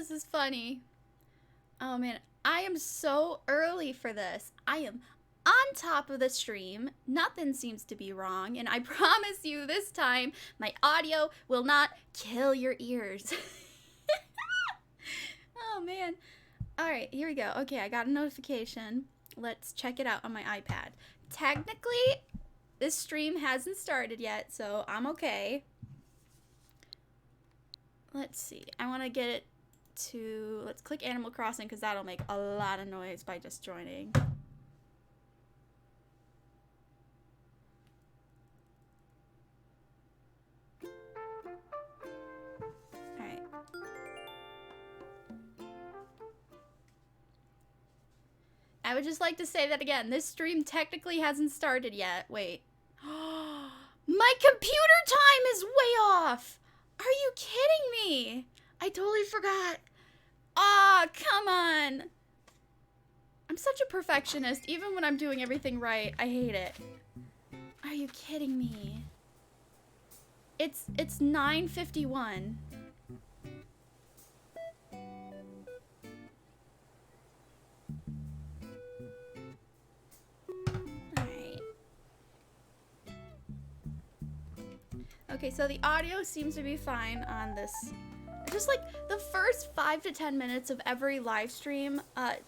This is funny. Oh man, I am so early for this. I am on top of the stream. Nothing seems to be wrong, and I promise you this time my audio will not kill your ears. Oh man. Alright, here we go. Okay, I got a notification. Let's check it out on my iPad. Technically, this stream hasn't started yet, so I'm okay. Let's see. I want to get it to... Let's click Animal Crossing because that'll make a lot of noise by just joining. Alright. I would just like to say that again. This stream technically hasn't started yet. Wait. My computer time is way off! Are you kidding me? I totally forgot. Aw, come on. I'm such a perfectionist. Even when I'm doing everything right, I hate it. Are you kidding me? It's 9:51. Alright. Okay, so the audio seems to be fine on this. Just like the first 5 to 10 minutes of every live stream,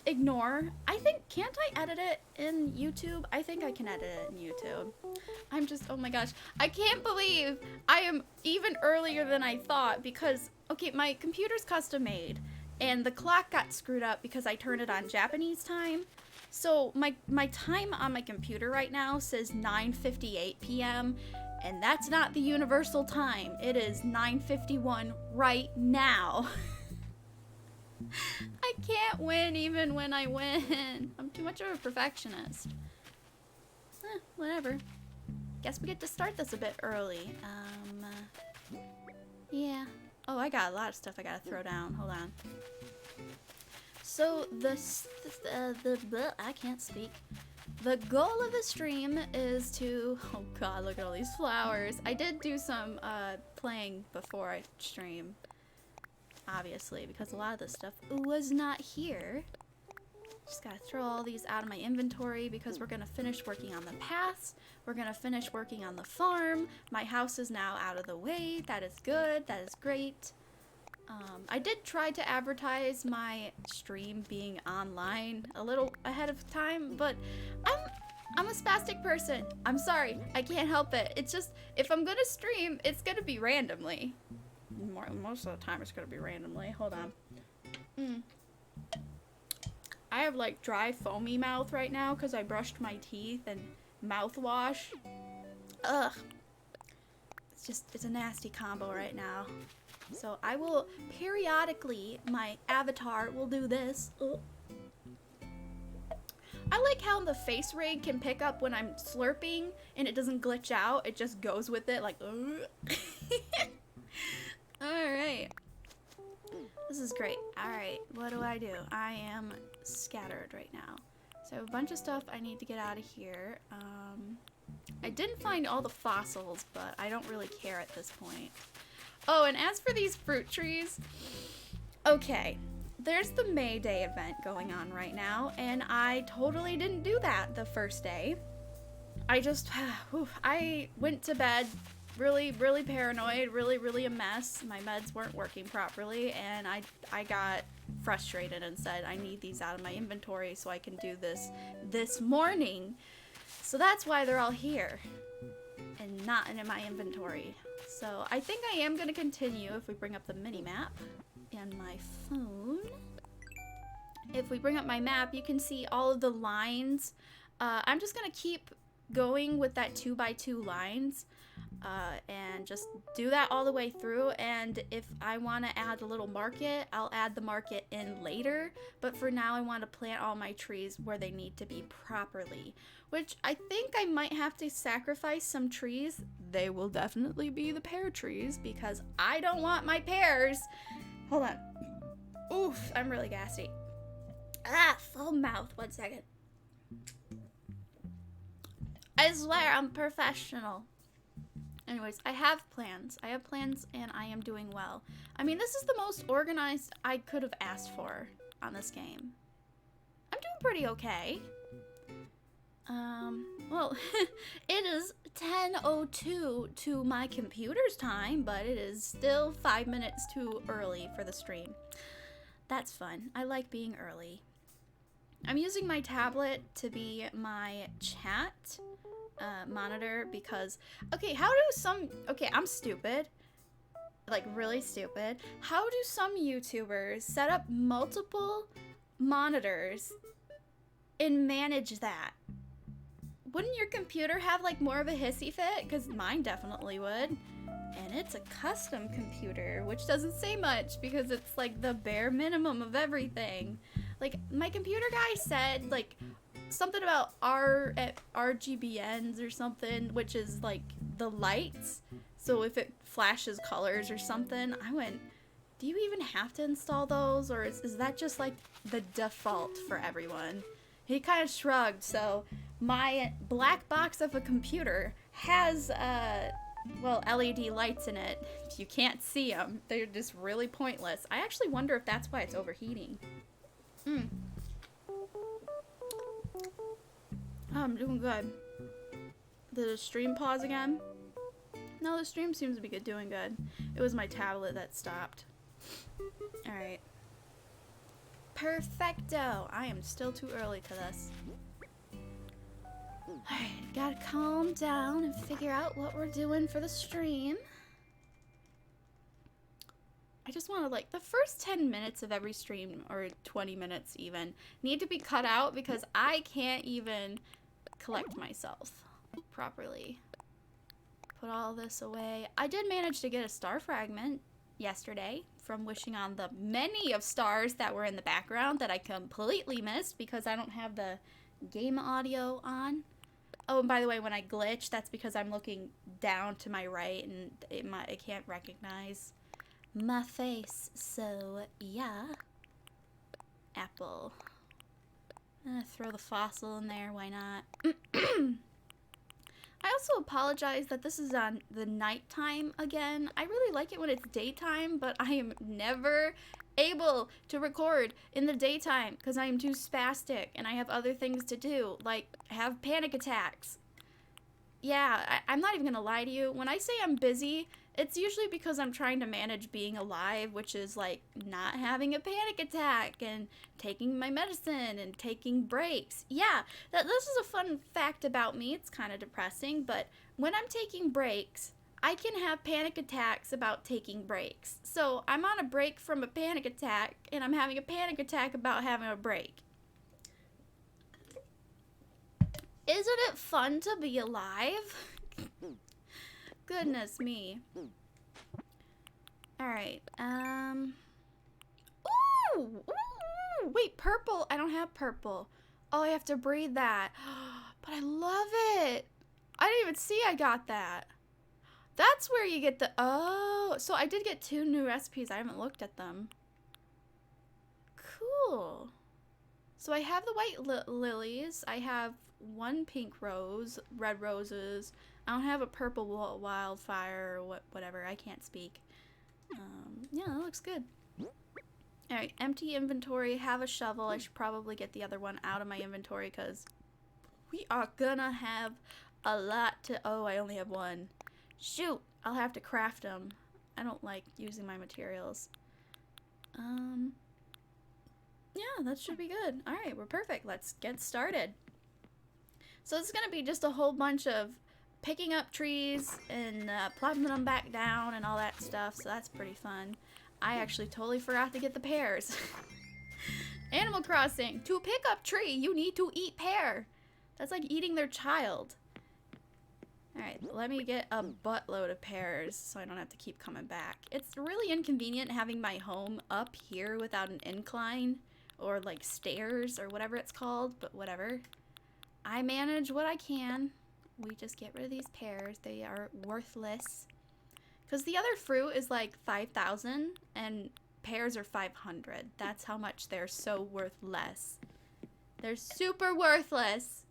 ignore. I think, can't I edit it in YouTube? I think I can edit it in YouTube. I'm just, oh my gosh. I can't believe I am even earlier than I thought because, okay, my computer's custom made and the clock got screwed up because I turned it on Japanese time. So my time on my computer right now says 9:58 p.m. and that's not the universal time. It is 9:51 right now. I can't win even when I win. I'm too much of a perfectionist. Whatever. Guess we get to start this a bit early. Yeah. Oh, I got a lot of stuff I gotta throw down. Hold on. So I can't speak. The goal of the stream is to, oh god, look at all these flowers. I did do some playing before I stream, obviously, because a lot of this stuff was not here. Just gotta throw all these out of my inventory because we're gonna finish working on the paths. We're gonna finish working on the farm. My house is now out of the way. That is good. That is great. I did try to advertise my stream being online a little ahead of time, but I'm a spastic person. I'm sorry, I can't help it. It's just, if I'm gonna stream, it's gonna be randomly. Most of the time it's gonna be randomly. Hold on. I have like dry foamy mouth right now because I brushed my teeth and mouthwash. Ugh. It's a nasty combo right now. So I will periodically, my avatar will do this. I like how the face rig can pick up when I'm slurping and it doesn't glitch out. It just goes with it like, Alright. This is great. Alright, what do? I am scattered right now. So I have a bunch of stuff I need to get out of here. I didn't find all the fossils, but I don't really care at this point. Oh, and as for these fruit trees, okay, there's the May Day event going on right now, and I totally didn't do that the first day. I went to bed really, really paranoid, really a mess. My meds weren't working properly, and I got frustrated and said, I need these out of my inventory so I can do this morning. So that's why they're all here and not in my inventory. So I think I am going to continue if we bring up the Minimap and my phone. If we bring up my map, you can see all of the lines. I'm just going to keep going with that 2x2 lines and just do that all the way through. And if I want to add a little market, I'll add the market in later. But for now, I want to plant all my trees where they need to be properly. Which I think I might have to sacrifice some trees. They will definitely be the pear trees because I don't want my pears. Hold on. Oof, I'm really gassy. Ah, full mouth. 1 second. I swear I'm professional. Anyways, I have plans. I have plans and I am doing well. I mean, this is the most organized I could have asked for on this game. I'm doing pretty okay. Well, it is 10:02 to my computer's time, but it is still 5 minutes too early for the stream. That's fun. I like being early. I'm using my tablet to be my chat monitor because, okay, I'm stupid, like really stupid. How do some YouTubers set up multiple monitors and manage that? Wouldn't your computer have like more of a hissy fit? Because mine definitely would. And it's a custom computer, which doesn't say much because it's like the bare minimum of everything. Like my computer guy said like something about RGBNs or something, which is like the lights. So if it flashes colors or something, I went, do you even have to install those? Or is that just like the default for everyone? He kind of shrugged. So my black box of a computer has, well, LED lights in it. You can't see them. They're just really pointless. I actually wonder if that's why it's overheating. Oh, I'm doing good. Did the stream pause again? No, the stream seems to be doing good. It was my tablet that stopped. Alright. Perfecto. I am still too early to this. Alright, gotta calm down and figure out what we're doing for the stream. I just want to, like, the first 10 minutes of every stream, or 20 minutes even, need to be cut out because I can't even collect myself properly. Put all this away. I did manage to get a star fragment yesterday from wishing on the many of stars that were in the background that I completely missed because I don't have the game audio on. Oh, and by the way, when I glitch, that's because I'm looking down to my right and it can't recognize my face. So, yeah. Apple. Throw the fossil in there, why not? I also apologize that this is on the nighttime again. I really like it when it's daytime, but I am never able to record in the daytime because I am too spastic and I have other things to do, like have panic attacks. Yeah, I'm not even gonna lie to you. When I say I'm busy, it's usually because I'm trying to manage being alive, which is like not having a panic attack and taking my medicine and taking breaks. Yeah, this is a fun fact about me. It's kind of depressing, but when I'm taking breaks, I can have panic attacks about taking breaks. So I'm on a break from a panic attack, and I'm having a panic attack about having a break. Isn't it fun to be alive? Goodness me. Alright, Ooh! Wait, purple. I don't have purple. Oh, I have to breed that. But I love it. I didn't even see I got that. That's where you get the... Oh, so I did get 2 new recipes. I haven't looked at them. Cool. So I have the white lilies. I have 1 pink rose, red roses. I don't have a purple wildfire or whatever. I can't speak. Yeah, that looks good. Alright, empty inventory. Have a shovel. I should probably get the other one out of my inventory because we are gonna have a lot to... Oh, I only have 1. Shoot! I'll have to craft them. I don't like using my materials. Yeah, that should be good. Alright, we're perfect. Let's get started. So it's gonna be just a whole bunch of picking up trees and plopping them back down and all that stuff, so that's pretty fun. I actually totally forgot to get the pears. Animal Crossing. To pick up tree, you need to eat pear. That's like eating their child. Alright, let me get a buttload of pears so I don't have to keep coming back. It's really inconvenient having my home up here without an incline or like stairs or whatever it's called, but whatever. I manage what I can. We just get rid of these pears. They are worthless. Because the other fruit is like 5,000 and pears are 500. That's how much they're so worth less. They're super worthless.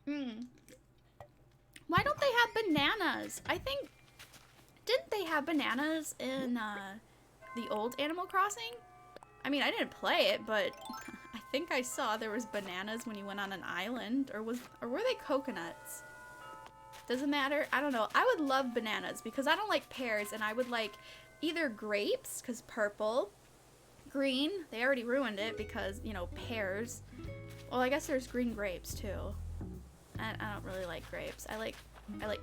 Why don't they have bananas? I think Didn't they have bananas in the old Animal Crossing? I mean, I didn't play it, but I think I saw there was bananas when you went on an island, or were they coconuts? Doesn't matter. I don't know. I would love bananas because I don't like pears, and I would like either grapes, because purple, green. They already ruined it because, you know, pears. Well, I guess there's green grapes too. I don't really like grapes. I like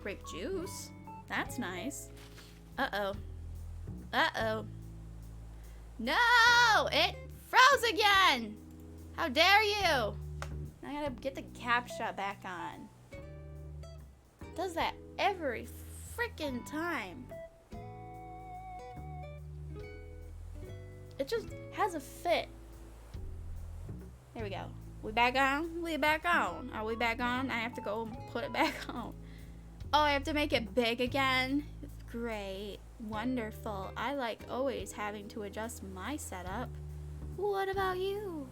grape juice. That's nice. Uh-oh. Uh-oh. No! It froze again! How dare you! I gotta get the captcha back on. It does that every freaking time. It just has a fit. There we go. We back on? We back on. Are we back on? I have to go put it back on. Oh, I have to make it big again? Great. Wonderful. I like always having to adjust my setup. What about you?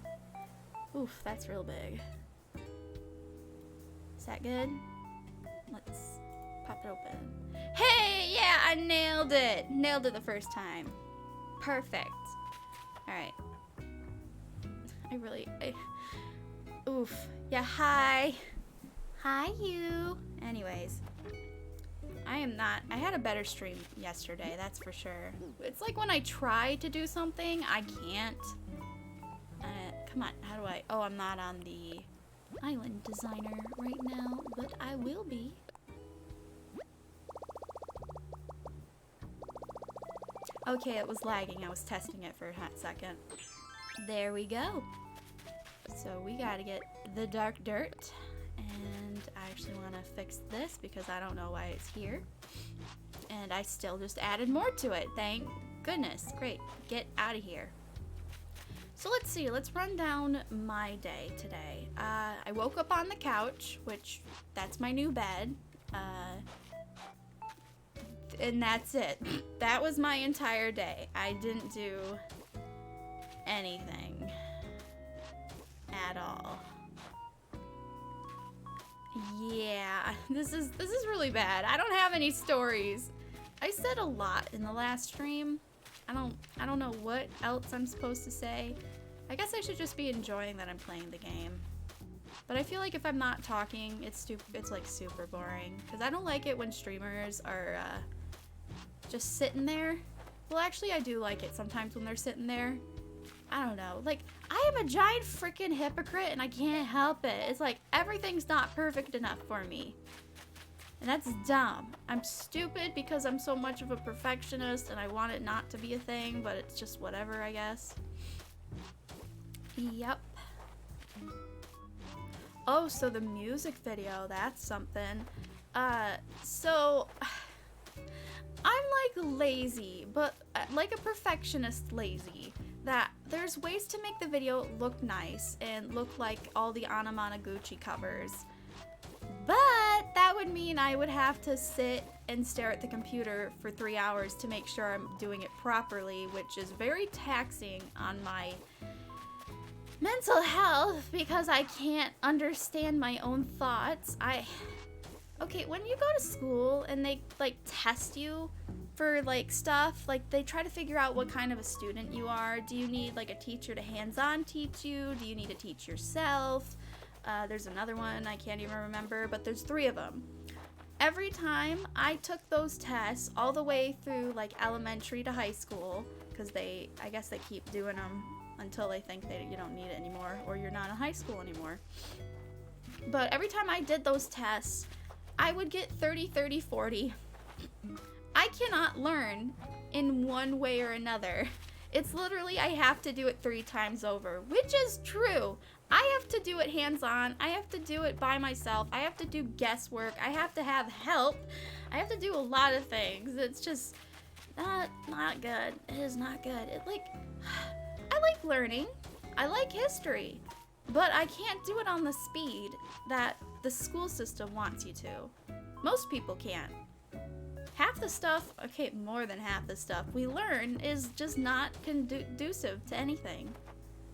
Oof, that's real big. Is that good? Let's pop it open. Hey, yeah, I nailed it. Nailed it the first time. Perfect. Alright. Oof. Yeah, hi. Hi, you. Anyways. I had a better stream yesterday, that's for sure. It's like when I try to do something, I can't. Come on, how do I? Oh, I'm not on the island designer right now, but I will be. Okay, it was lagging. I was testing it for a hot second. There we go. So we gotta get the dark dirt. And I actually want to fix this because I don't know why it's here. And I still just added more to it. Thank goodness. Great. Get out of here. So let's see. Let's run down my day today. I woke up on the couch, which that's my new bed. And that's it. That was my entire day. I didn't do anything at all. Yeah, this is really bad. I don't have any stories. I said a lot in the last stream. I don't know what else I'm supposed to say. I guess I should just be enjoying that I'm playing the game. But I feel like if I'm not talking, it's like super boring. Because I don't like it when streamers are just sitting there. Well, actually, I do like it sometimes when they're sitting there. I don't know. Like, I am a giant freaking hypocrite and I can't help it. It's like everything's not perfect enough for me. And that's dumb. I'm stupid because I'm so much of a perfectionist and I want it not to be a thing, but it's just whatever, I guess. Yep. Oh, so the music video, that's something. So I'm like lazy, but like a perfectionist lazy. That there's ways to make the video look nice and look like all the Anamanaguchi covers. But that would mean I would have to sit and stare at the computer for 3 hours to make sure I'm doing it properly, which is very taxing on my mental health because I can't understand my own thoughts. Okay, when you go to school and they like test you for like stuff, like they try to figure out what kind of a student you are. Do you need like a teacher to hands-on teach you? Do you need to teach yourself? There's another one I can't even remember, but there's 3 of them. Every time I took those tests all the way through like elementary to high school, because I guess they keep doing them until they think that you don't need it anymore or you're not in high school anymore. But every time I did those tests, I would get 30, 30, 40. I cannot learn in one way or another. It's literally I have to do it 3 times over, which is true. I have to do it hands-on. I have to do it by myself. I have to do guesswork. I have to have help. I have to do a lot of things. It's just not good. It is not good. I like learning. I like history. But I can't do it on the speed that the school system wants you to. Most people can't. Half the stuff, okay, more than half the stuff we learn is just not conducive to anything.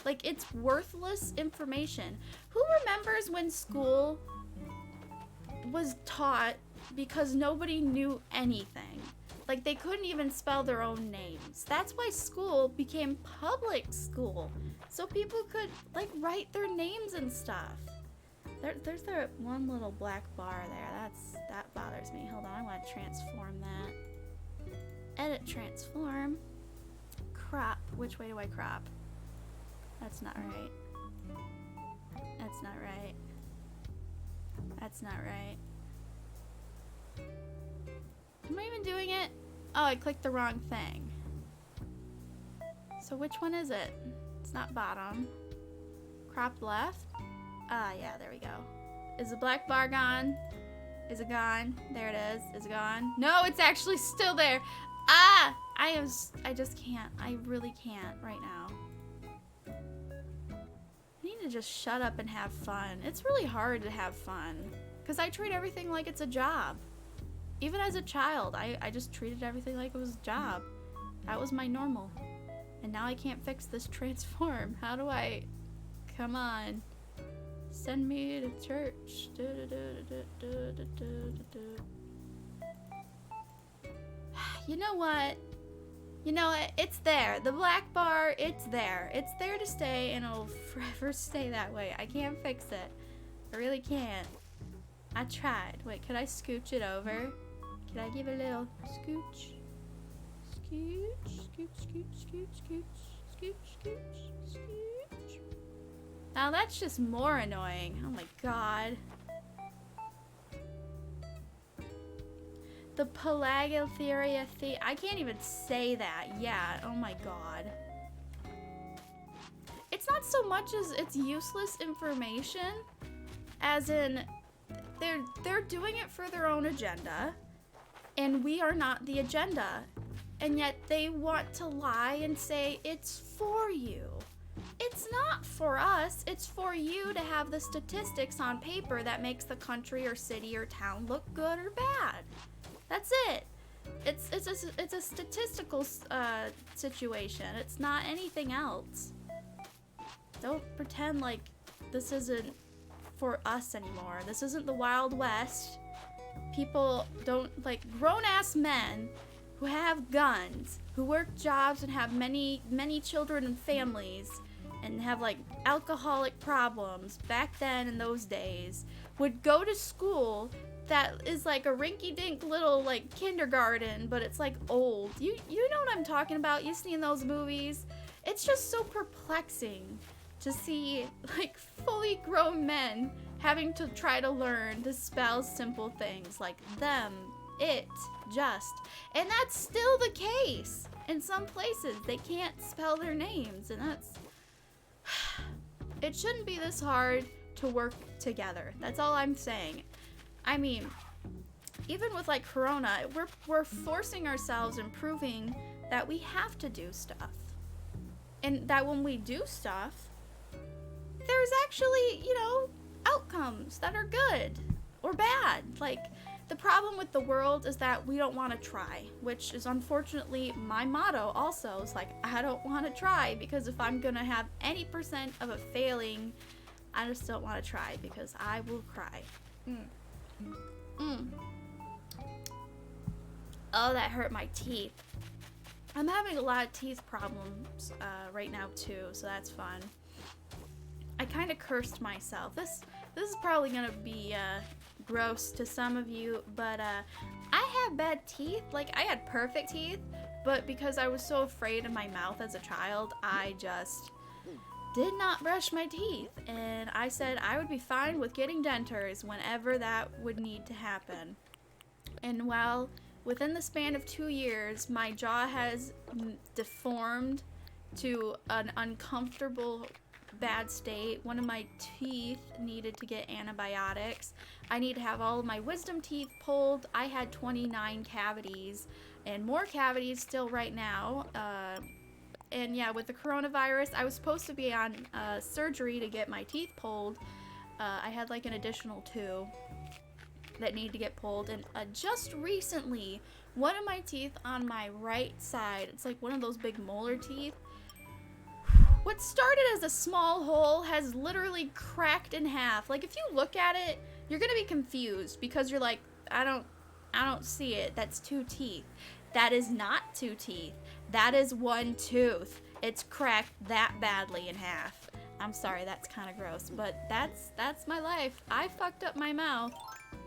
Like, it's worthless information. Who remembers when school was taught because nobody knew anything? Like, they couldn't even spell their own names. That's why school became public school. So people could, like, write their names and stuff. There's that one little black bar there. That bothers me. Hold on, I want to transform that. Edit transform. Crop. Which way do I crop? That's not right. That's not right. That's not right. Am I even doing it? Oh, I clicked the wrong thing. So which one is it? It's not bottom. Crop left? Ah, yeah, there we go. Is the black bar gone? Is it gone? There it is. Is it gone? No, it's actually still there. Ah! I just can't. I really can't right now. I need to just shut up and have fun. It's really hard to have fun. Because I treat everything like it's a job. Even as a child, I just treated everything like it was a job. That was my normal. And now I can't fix this transform. How do I... Come on. Send me to church. You know what? You know what? It's there. The black bar, it's there. It's there to stay, and it'll forever stay that way. I can't fix it. I really can't. I tried. Wait, could I scooch it over? Could I give a little scooch? Scooch, scooch, scooch, scooch, scooch, scooch, scooch, scooch. Now that's just more annoying. Oh my god. The Pelagotheria I can't even say that. Yeah, oh my god. It's not so much as it's useless information, as in they're doing it for their own agenda, and we are not the agenda. And yet they want to lie and say it's for you. It's not for us. It's for you to have the statistics on paper that makes the country or city or town look good or bad. That's it. It's a statistical situation. It's not anything else. Don't pretend like this isn't for us anymore. This isn't the Wild West. People don't, like, grown-ass men who have guns, who work jobs and have many children and families, and have, like, alcoholic problems back then in those days, would go to school that is like a rinky-dink little, like, kindergarten, but it's, like, old. You know what I'm talking about? You've seen those movies. It's just so perplexing to see, like, fully grown men having to try to learn to spell simple things like them, it, just. And that's still the case. In some places, they can't spell their names, and that's... It shouldn't be this hard to work together. That's all I'm saying. I mean, even with, like, Corona, we're forcing ourselves and proving that we have to do stuff. And that when we do stuff, there's actually, you know, outcomes that are good or bad. Like, the problem with the world is that we don't want to try, which is unfortunately my motto also. It's like, I don't want to try, because if I'm gonna have any % of a failing, I just don't want to try, because I will cry. Oh, that hurt my teeth. I'm having a lot of teeth problems right now too, so that's fun. I kind of cursed myself. This is probably gonna be gross to some of you, but I have bad teeth. Like, I had perfect teeth, but because I was so afraid of my mouth as a child, I just did not brush my teeth, and I said I would be fine with getting dentures whenever that would need to happen. And while within the span of 2 years, my jaw has deformed to an uncomfortable bad state. One of my teeth needed to get antibiotics. I need to have all of my wisdom teeth pulled. I had 29 cavities, and more cavities still right now. And yeah, with the coronavirus, I was supposed to be on surgery to get my teeth pulled. I had like an additional 2 that need to get pulled. And just recently, one of my teeth on my right side, it's like one of those big molar teeth, what started as a small hole has literally cracked in half. Like, if you look at it, you're gonna be confused because you're like, I don't see it. That's 2 teeth. That is not 2 teeth. That is 1 tooth. It's cracked that badly in half. I'm sorry, that's kind of gross, but that's my life. I fucked up my mouth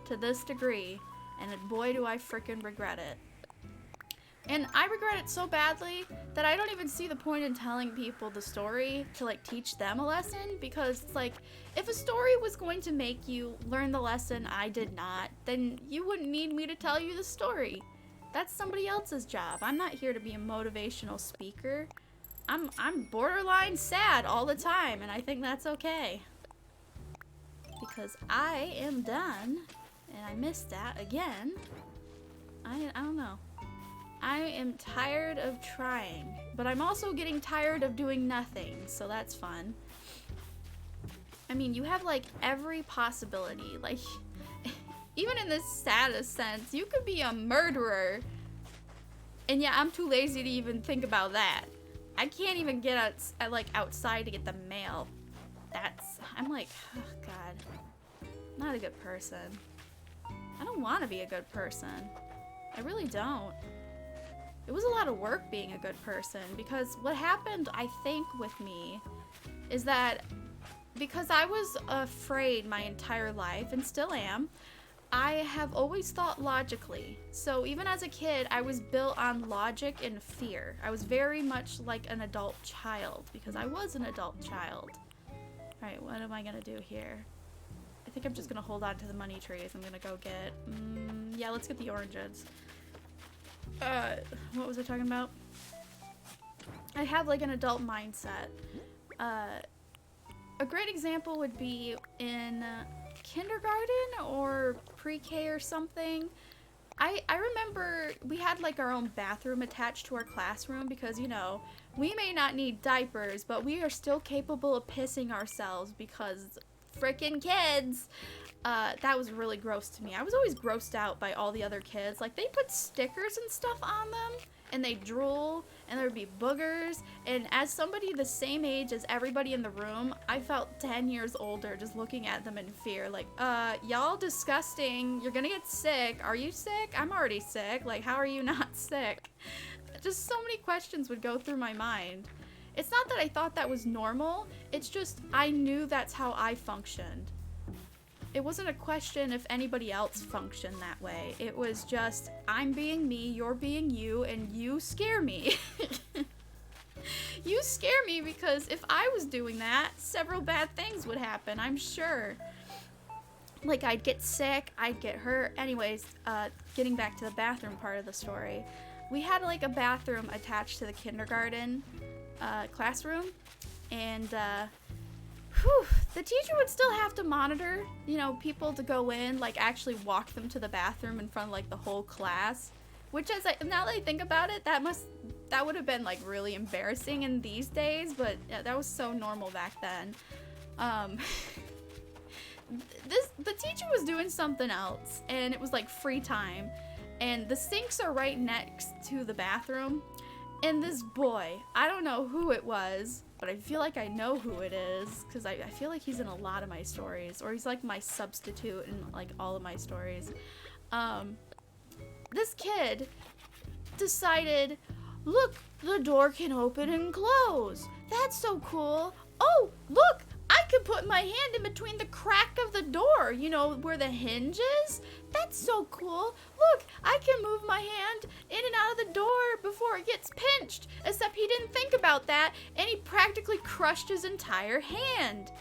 to this degree, and boy do I freaking regret it. And I regret it so badly that I don't even see the point in telling people the story to like teach them a lesson, because it's like, if a story was going to make you learn the lesson I did not, then you wouldn't need me to tell you the story. That's somebody else's job. I'm not here to be a motivational speaker. I'm borderline sad all the time, and I think that's okay. Because I am done, and I missed that again. I don't know. I am tired of trying, but I'm also getting tired of doing nothing, so that's fun. I mean, you have like every possibility. Like, even in the saddest sense, you could be a murderer. And yeah, I'm too lazy to even think about that. I can't even get outside to get the mail. I'm like, oh God, not a good person. I don't want to be a good person. I really don't. It was a lot of work being a good person, because what happened, I think, with me is that because I was afraid my entire life, and still am, I have always thought logically. So even as a kid, I was built on logic and fear. I was very much like an adult child, because I was an adult child. Alright, what am I gonna do here? I think I'm just gonna hold on to the money trees. I'm gonna go get, yeah, let's get the oranges. What was I talking about? I have like an adult mindset. A great example would be in kindergarten or pre-K or something. I remember we had like our own bathroom attached to our classroom, because, you know, we may not need diapers, but we are still capable of pissing ourselves because frickin' kids. That was really gross to me. I was always grossed out by all the other kids. Like, they put stickers and stuff on them, and they drool, and there would be boogers, and as somebody the same age as everybody in the room, I felt 10 years older just looking at them in fear. Like, y'all disgusting. You're gonna get sick. Are you sick? I'm already sick. Like, how are you not sick? Just so many questions would go through my mind. It's not that I thought that was normal. It's just I knew that's how I functioned. It wasn't a question if anybody else functioned that way. It was just, I'm being me, you're being you, and you scare me. You scare me because if I was doing that, several bad things would happen, I'm sure. Like, I'd get sick, I'd get hurt. Anyways, getting back to the bathroom part of the story. We had like a bathroom attached to the kindergarten classroom, and the teacher would still have to monitor, you know, people to go in, like actually walk them to the bathroom in front of like the whole class. Which, now that I think about it, that would have been like really embarrassing in these days, but yeah, that was so normal back then. The teacher was doing something else, and it was like free time, and the sinks are right next to the bathroom, and this boy, I don't know who it was, but I feel like I know who it is, because I feel like he's in a lot of my stories, or he's like my substitute in like all of my stories. This kid decided, look, the door can open and close. That's so cool. Oh, look, I can put my hand in between the crack of the door, you know, where the hinge is. That's so cool. Look, I can move my hand in and out of the door before it gets pinched. Except he didn't think about that, and he practically crushed his entire hand.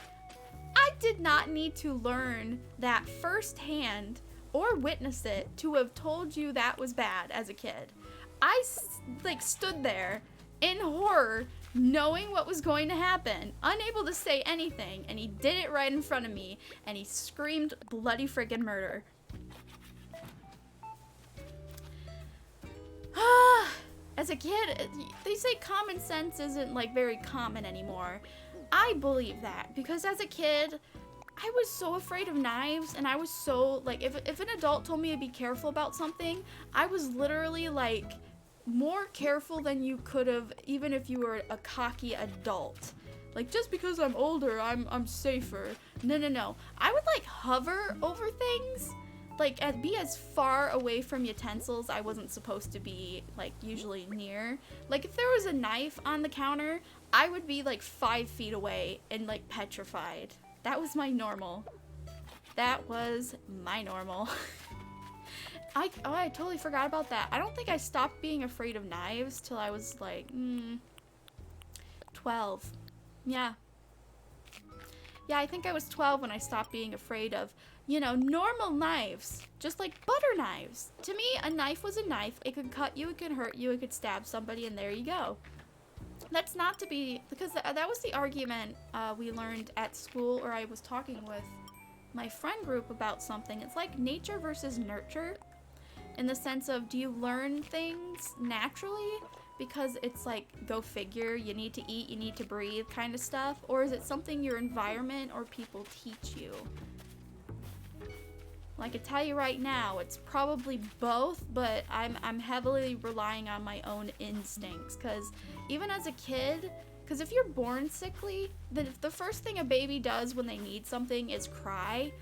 I did not need to learn that firsthand or witness it to have told you that was bad as a kid. I stood there in horror, knowing what was going to happen, unable to say anything, and he did it right in front of me, and he screamed bloody friggin' murder. As a kid, they say common sense isn't like very common anymore. I believe that, because as a kid, I was so afraid of knives, and I was so, like, if an adult told me to be careful about something, I was literally, like, more careful than you could have, even if you were a cocky adult. Like, just because I'm older, I'm safer. No. I would, like, hover over things. like, be as far away from utensils I wasn't supposed to be, like, usually near. Like, if there was a knife on the counter, I would be, like, 5 feet away and, like, petrified. That was my normal. That was my normal. I totally forgot about that. I don't think I stopped being afraid of knives till I was, like, 12. Yeah. Yeah, I think I was 12 when I stopped being afraid of, you know, normal knives. Just like butter knives. To me, a knife was a knife. It could cut you, it could hurt you, it could stab somebody, and there you go. That's not to be, because that was the argument we learned at school, or I was talking with my friend group about something. It's like nature versus nurture, in the sense of, do you learn things naturally because it's like, go figure, you need to eat, you need to breathe kind of stuff, or is it something your environment or people teach you? Well, I can tell you right now, it's probably both, but I'm heavily relying on my own instincts, because even as a kid, because if you're born sickly, the first thing a baby does when they need something is cry,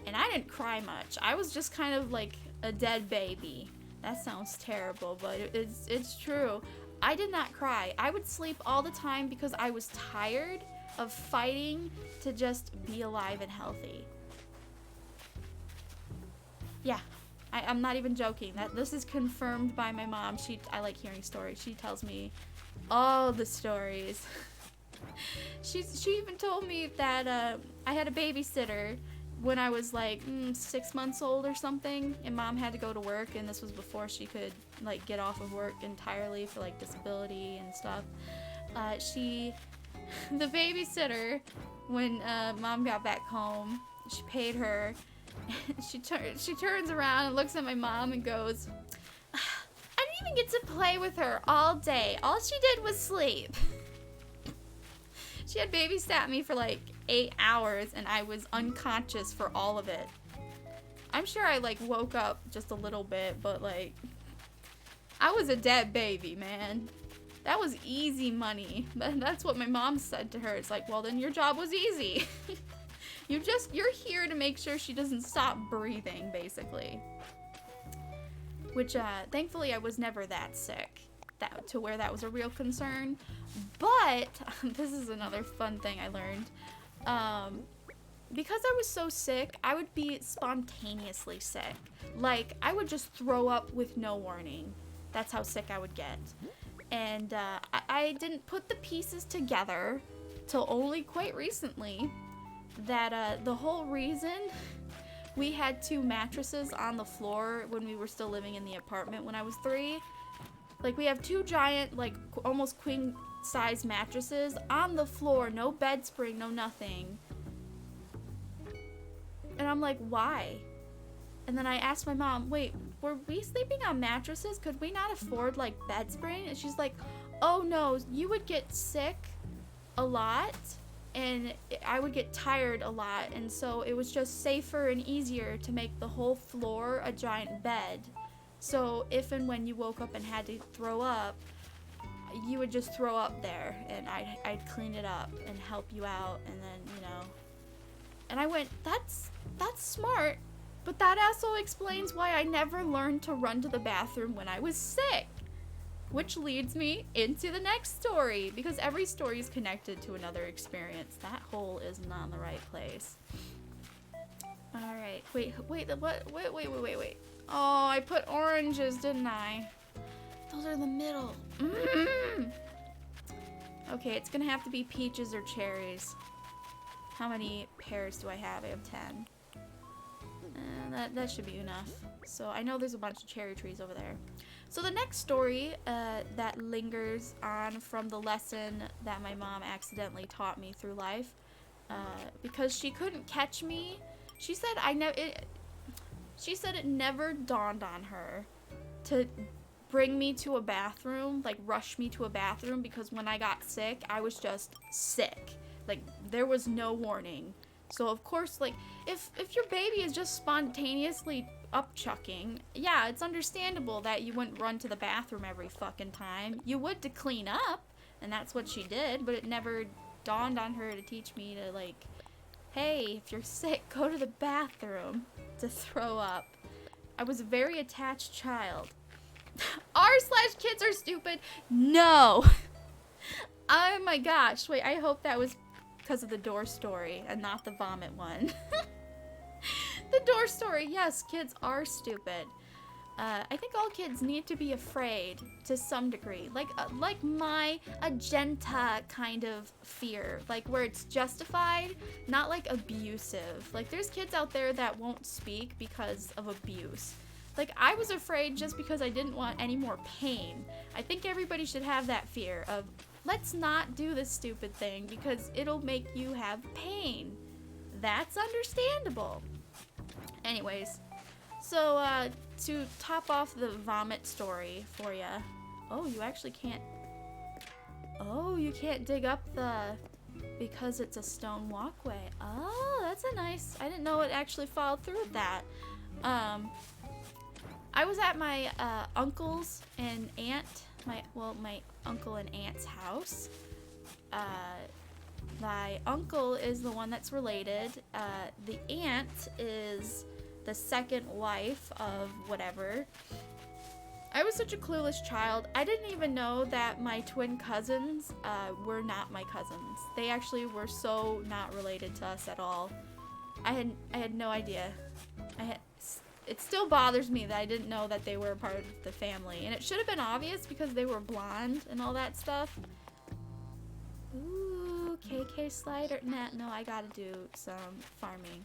and I didn't cry much. I was just kind of like a dead baby. That sounds terrible, but it's true. I did not cry. I would sleep all the time because I was tired of fighting to just be alive and healthy. Yeah, I'm not even joking. This is confirmed by my mom. I like hearing stories. She tells me all the stories. She even told me that I had a babysitter when I was like 6 months old or something, and mom had to go to work, and this was before she could like get off of work entirely for like disability and stuff. The babysitter, when mom got back home, she paid her. She turns around and looks at my mom and goes, I didn't even get to play with her all day. All she did was sleep. She had babysat me for like 8 hours, and I was unconscious for all of it. I'm sure I like woke up just a little bit, but like, I was a dead baby, man. That was easy money. That's what my mom said to her. It's like, well, then your job was easy. You're here to make sure she doesn't stop breathing, basically. Which, thankfully I was never that sick, to where that was a real concern. But, this is another fun thing I learned. Because I was so sick, I would be spontaneously sick. Like, I would just throw up with no warning. That's how sick I would get. And, I didn't put the pieces together till only quite recently that, the whole reason we had 2 mattresses on the floor when we were still living in the apartment when I was 3. Like, we have 2 giant, like, almost queen size mattresses on the floor, no bed spring, no nothing. And I'm like, why? And then I asked my mom, wait, were we sleeping on mattresses? Could we not afford, like, bed spring? And she's like, oh no, you would get sick a lot, and I would get tired a lot, and so it was just safer and easier to make the whole floor a giant bed. So if and when you woke up and had to throw up, you would just throw up there, and I'd clean it up and help you out, and then, you know. And I went, that's smart, but that also explains why I never learned to run to the bathroom when I was sick. Which leads me into the next story, because every story is connected to another experience. That hole is not in the right place. Alright, wait. Oh, I put oranges, didn't I? Those are in the middle. Okay, it's gonna have to be peaches or cherries. How many pears do I have? I have 10. That should be enough. So I know there's a bunch of cherry trees over there. So the next story that lingers on from the lesson that my mom accidentally taught me through life, because she couldn't catch me. She said it never dawned on her to bring me to a bathroom, like rush me to a bathroom, because when I got sick, I was just sick. Like, there was no warning. So of course, like, if your baby is just spontaneously upchucking, yeah, it's understandable that you wouldn't run to the bathroom every fucking time. You would to clean up, and that's what she did, but it never dawned on her to teach me to, like, Hey, if you're sick, go to the bathroom to throw up. I was a very attached child. R/kids are stupid. No. Oh my gosh. Wait, I hope that was because of the door story and not the vomit one. The door story. Yes, kids are stupid. I think all kids need to be afraid to some degree. Like my agenta kind of fear. Like where it's justified, not like abusive. Like there's kids out there that won't speak because of abuse. Like I was afraid just because I didn't want any more pain. I think everybody should have that fear of, let's not do this stupid thing because it'll make you have pain. That's understandable. Anyways, so to top off the vomit story for you. Oh, you actually can't. Oh, you can't dig up because it's a stone walkway. Oh, that's a nice. I didn't know it actually followed through with that. I was at my uncle's and aunt, my uncle and aunt's house. My uncle is the one that's related. The aunt is the second wife of whatever. I was such a clueless child. I didn't even know that my twin cousins were not my cousins. They actually were so not related to us at all. I had no idea. It still bothers me that I didn't know that they were a part of the family. And it should have been obvious because they were blonde and all that stuff. Ooh, KK slider. Nah, no, I gotta do some farming.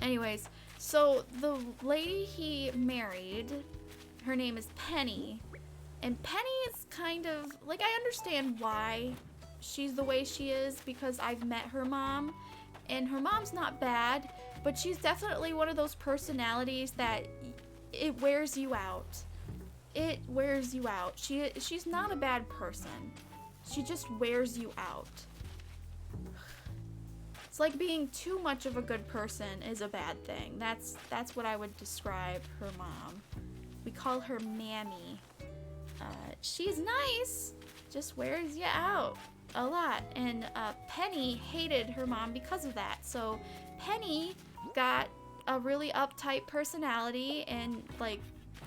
Anyways, so the lady he married, her name is Penny. And Penny is kind of, like, I understand why she's the way she is because I've met her mom. And her mom's not bad, but she's definitely one of those personalities that it wears you out. It wears you out. She's not a bad person. She just wears you out. It's like being too much of a good person is a bad thing. That's what I would describe her mom. We call her Mammy. She's nice, just wears you out a lot. And Penny hated her mom because of that. So Penny got a really uptight personality and like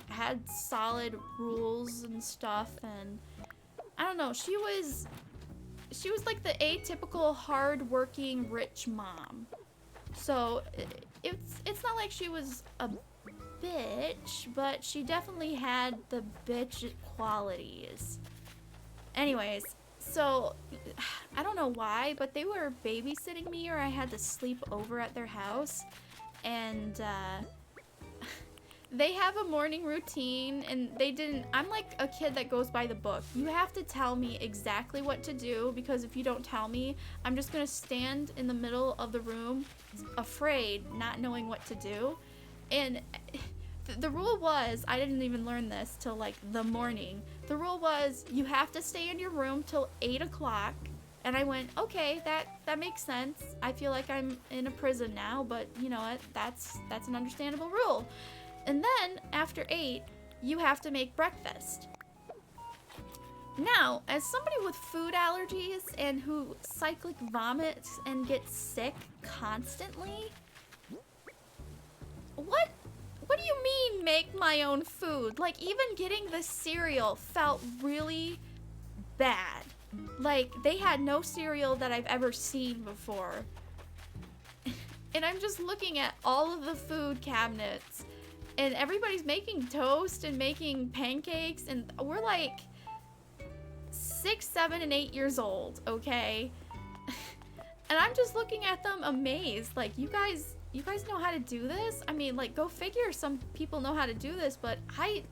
had solid rules and stuff. And I don't know, she was like the atypical hard-working rich mom. So it's not like she was a bitch, but she definitely had the bitch qualities. Anyways, so I don't know why, but they were babysitting me, or I had to sleep over at their house, and they have a morning routine, and they didn't. I'm like a kid that goes by the book. You have to tell me exactly what to do, because if you don't tell me, I'm just gonna stand in the middle of the room, afraid, not knowing what to do. And the rule was, I didn't even learn this till like the morning. The rule was, you have to stay in your room till 8 o'clock. And I went, okay, that makes sense. I feel like I'm in a prison now, but you know what? That's an understandable rule. And then after 8, you have to make breakfast. Now, as somebody with food allergies and who cyclic vomits and gets sick constantly, what do you mean make my own food? Like, even getting the cereal felt really bad. Like, they had no cereal that I've ever seen before. And I'm just looking at all of the food cabinets, and everybody's making toast and making pancakes, and we're like 6, 7, and 8 years old, okay? And I'm just looking at them amazed, like, you guys know how to do this? I mean, like, go figure, some people know how to do this, but I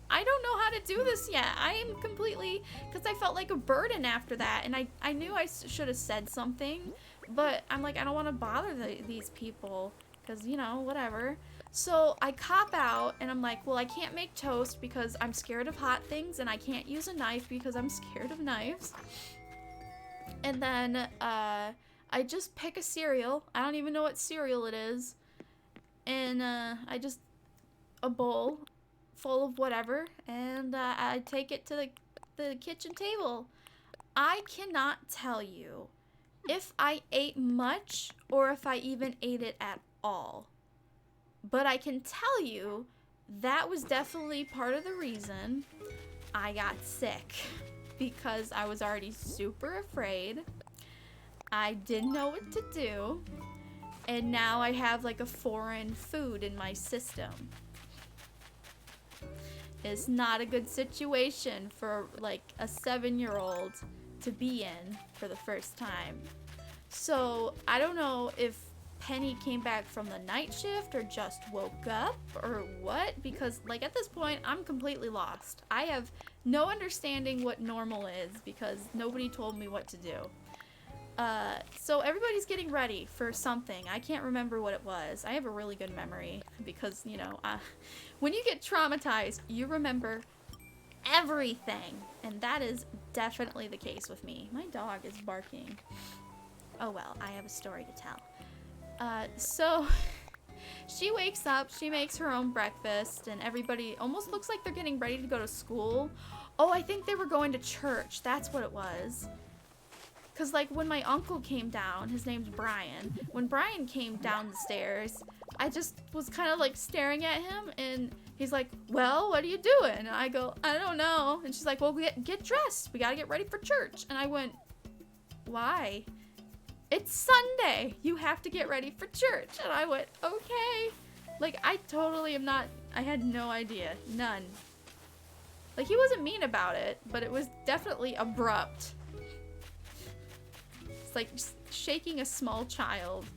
don't know how to do this yet. I am completely, because I felt like a burden after that, and I knew I should have said something, but I'm like, I don't want to bother these people, because, you know, whatever. So I cop out, and I'm like, well, I can't make toast because I'm scared of hot things, and I can't use a knife because I'm scared of knives. And then, I just pick a cereal. I don't even know what cereal it is. And I just, a bowl full of whatever, and I take it to the kitchen table. I cannot tell you if I ate much or if I even ate it at all. But I can tell you that was definitely part of the reason I got sick, because I was already super afraid. I didn't know what to do, and now I have like a foreign food in my system. It's not a good situation for like a 7-year-old to be in for the first time. So I don't know if Penny came back from the night shift or just woke up or what, because like at this point I'm completely lost. I have no understanding what normal is because nobody told me what to do. So everybody's getting ready for something. I can't remember what it was. I have a really good memory because, you know, when you get traumatized, you remember everything. And that is definitely the case with me. My dog is barking. Oh well, I have a story to tell. So she wakes up, she makes her own breakfast, and everybody almost looks like they're getting ready to go to school. Oh, I think they were going to church. That's what it was. Because, like, when my uncle came down, his name's Brian. When Brian came down the stairs, I just was kind of, like, staring at him. And he's like, well, what are you doing? And I go, I don't know. And she's like, well, get dressed. We got to get ready for church. And I went, why? It's Sunday. You have to get ready for church. And I went, okay. Like, I totally am not, I had no idea. None. Like, he wasn't mean about it, but it was definitely abrupt. Like shaking a small child.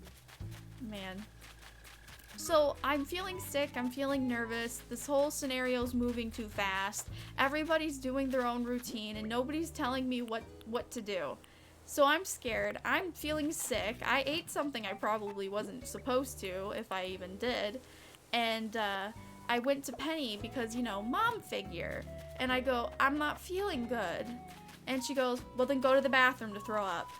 Man. So I'm feeling sick, I'm feeling nervous, this whole scenario's moving too fast, everybody's doing their own routine and nobody's telling me what to do. So I'm scared, I'm feeling sick, I ate something I probably wasn't supposed to, if I even did, and I went to Penny because, you know, mom figure, and I go, I'm not feeling good, and she goes, well then go to the bathroom to throw up.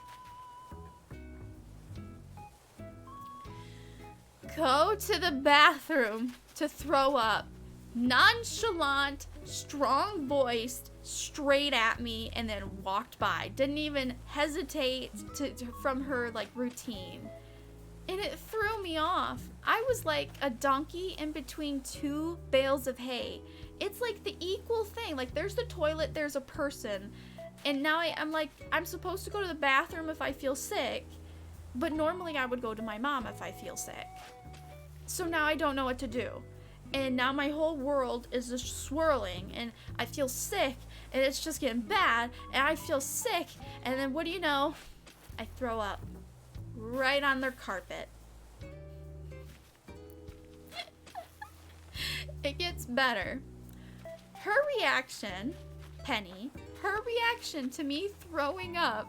Go to the bathroom to throw up. Nonchalant, strong-voiced, straight at me, and then walked by. Didn't even hesitate from her, like, routine. And it threw me off. I was like a donkey in between two bales of hay. It's like the equal thing. Like, there's the toilet, there's a person. And now I'm like, I'm supposed to go to the bathroom if I feel sick. But normally I would go to my mom if I feel sick. So now I don't know what to do. And now my whole world is just swirling. And I feel sick. And it's just getting bad. And I feel sick. And then what do you know? I throw up. Right on their carpet. It gets better. Her reaction, Penny, her reaction to me throwing up,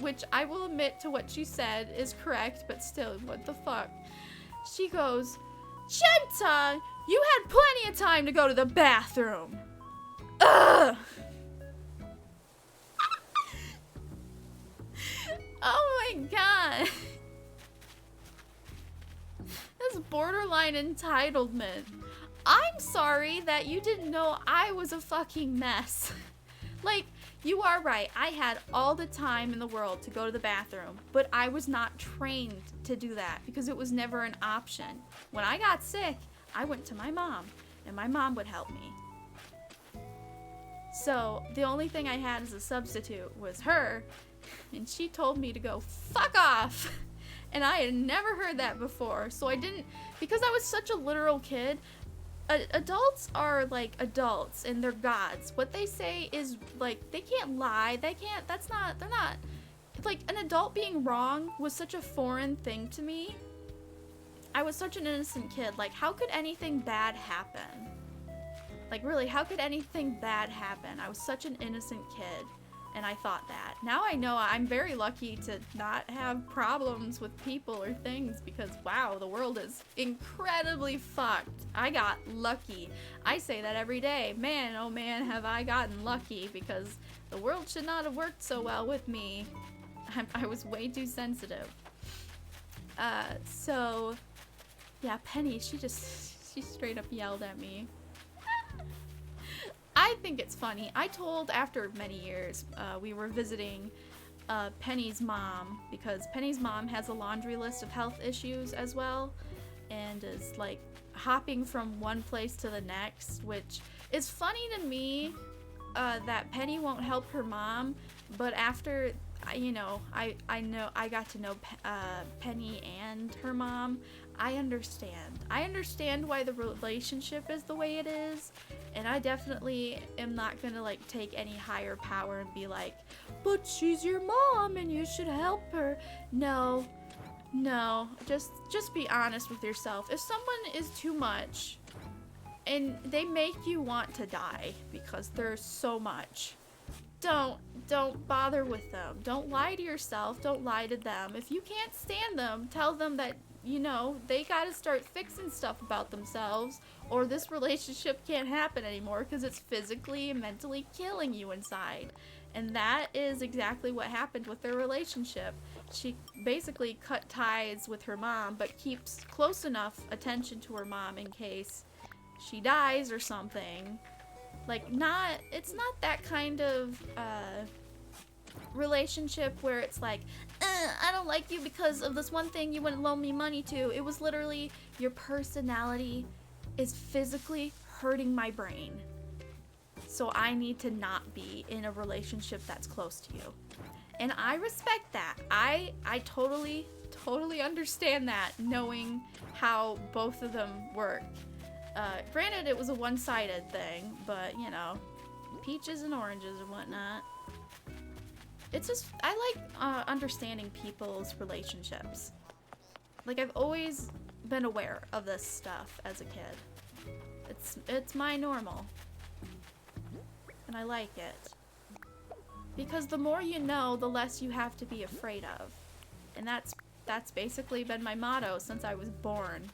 which I will admit to what she said is correct, but still, what the fuck? She goes, Genta, you had plenty of time to go to the bathroom. Ugh! Oh my god. That's borderline entitlement. I'm sorry that you didn't know I was a fucking mess. Like, you are right. I had all the time in the world to go to the bathroom, but I was not trained to do that because it was never an option. When I got sick, I went to my mom, and my mom would help me. So the only thing I had as a substitute was her, and she told me to go fuck off. And I had never heard that before, so I didn't, because I was such a literal kid. Adults are like adults and they're gods. What they say is like, they can't lie, they're not, like, an adult being wrong was such a foreign thing to me. I was such an innocent kid, like, how could anything bad happen? Like, really, how could anything bad happen? I was such an innocent kid, and I thought that. Now I know I'm very lucky to not have problems with people or things because, wow, the world is incredibly fucked. I got lucky. I say that every day. Man, oh man, have I gotten lucky because the world should not have worked so well with me. I was way too sensitive. So, yeah, Penny, she straight up yelled at me. I think it's funny. I told, after many years, we were visiting Penny's mom, because Penny's mom has a laundry list of health issues as well, and is like hopping from one place to the next, which is funny to me that Penny won't help her mom, but after I got to know Penny and her mom, I understand why the relationship is the way it is, and I definitely am not gonna like take any higher power and be like, but she's your mom and you should help her. No, just be honest with yourself. If someone is too much and they make you want to die because there's so much, don't bother with them. Don't lie to yourself. Don't lie to them. If you can't stand them, tell them that, they gotta start fixing stuff about themselves, or this relationship can't happen anymore because it's physically and mentally killing you inside. And that is exactly what happened with their relationship. She basically cut ties with her mom, but keeps close enough attention to her mom in case she dies or something. Like, it's not that kind of relationship where it's like, I don't like you because of this one thing you wouldn't loan me money to. It was literally, your personality is physically hurting my brain, so I need to not be in a relationship that's close to you. And I respect that. I totally understand that, knowing how both of them work. Granted, it was a one-sided thing, but, peaches and oranges and whatnot. It's just, I like understanding people's relationships. Like, I've always been aware of this stuff as a kid. It's my normal. And I like it. Because the more you know, the less you have to be afraid of. And that's basically been my motto since I was born.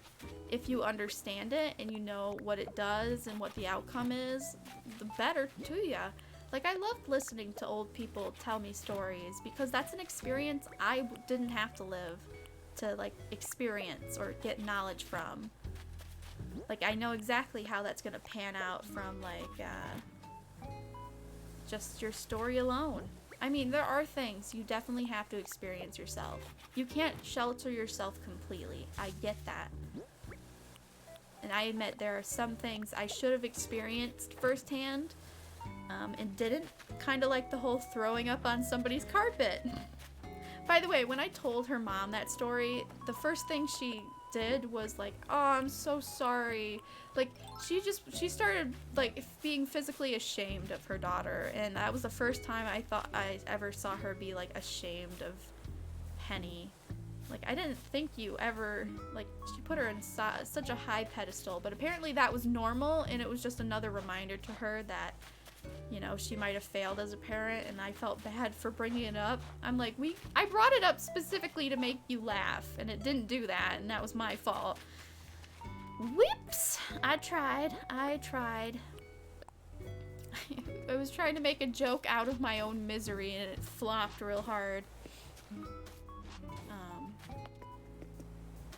If you understand it and you know what it does and what the outcome is, the better to you. Like, I loved listening to old people tell me stories because that's an experience I didn't have to live to, like, experience or get knowledge from. Like, I know exactly how that's gonna pan out from, like, just your story alone. I mean, there are things you definitely have to experience yourself. You can't shelter yourself completely. I get that. And I admit there are some things I should have experienced firsthand, and didn't. Kind of like the whole throwing up on somebody's carpet. By the way, when I told her mom that story, the first thing she did was like, oh, I'm so sorry. Like, she started, like, being physically ashamed of her daughter, and that was the first time I thought I ever saw her be, like, ashamed of Penny. Like, I didn't think you ever, like, she put her in such a high pedestal, but apparently that was normal, and it was just another reminder to her that, she might have failed as a parent, and I felt bad for bringing it up. I'm like, I brought it up specifically to make you laugh, and it didn't do that, and that was my fault. Whoops! I tried. I was trying to make a joke out of my own misery, and it flopped real hard.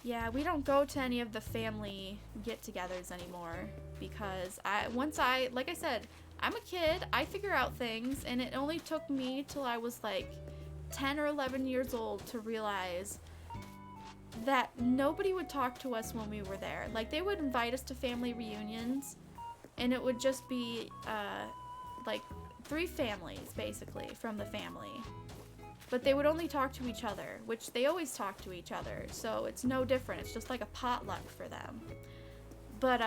Yeah, we don't go to any of the family get-togethers anymore, because like I said, I'm a kid, I figure out things, and it only took me till I was like 10 or 11 years old to realize that nobody would talk to us when we were there. Like, they would invite us to family reunions, and it would just be like 3 families basically from the family, but they would only talk to each other, which they always talk to each other, so it's no different. It's just like a potluck for them. But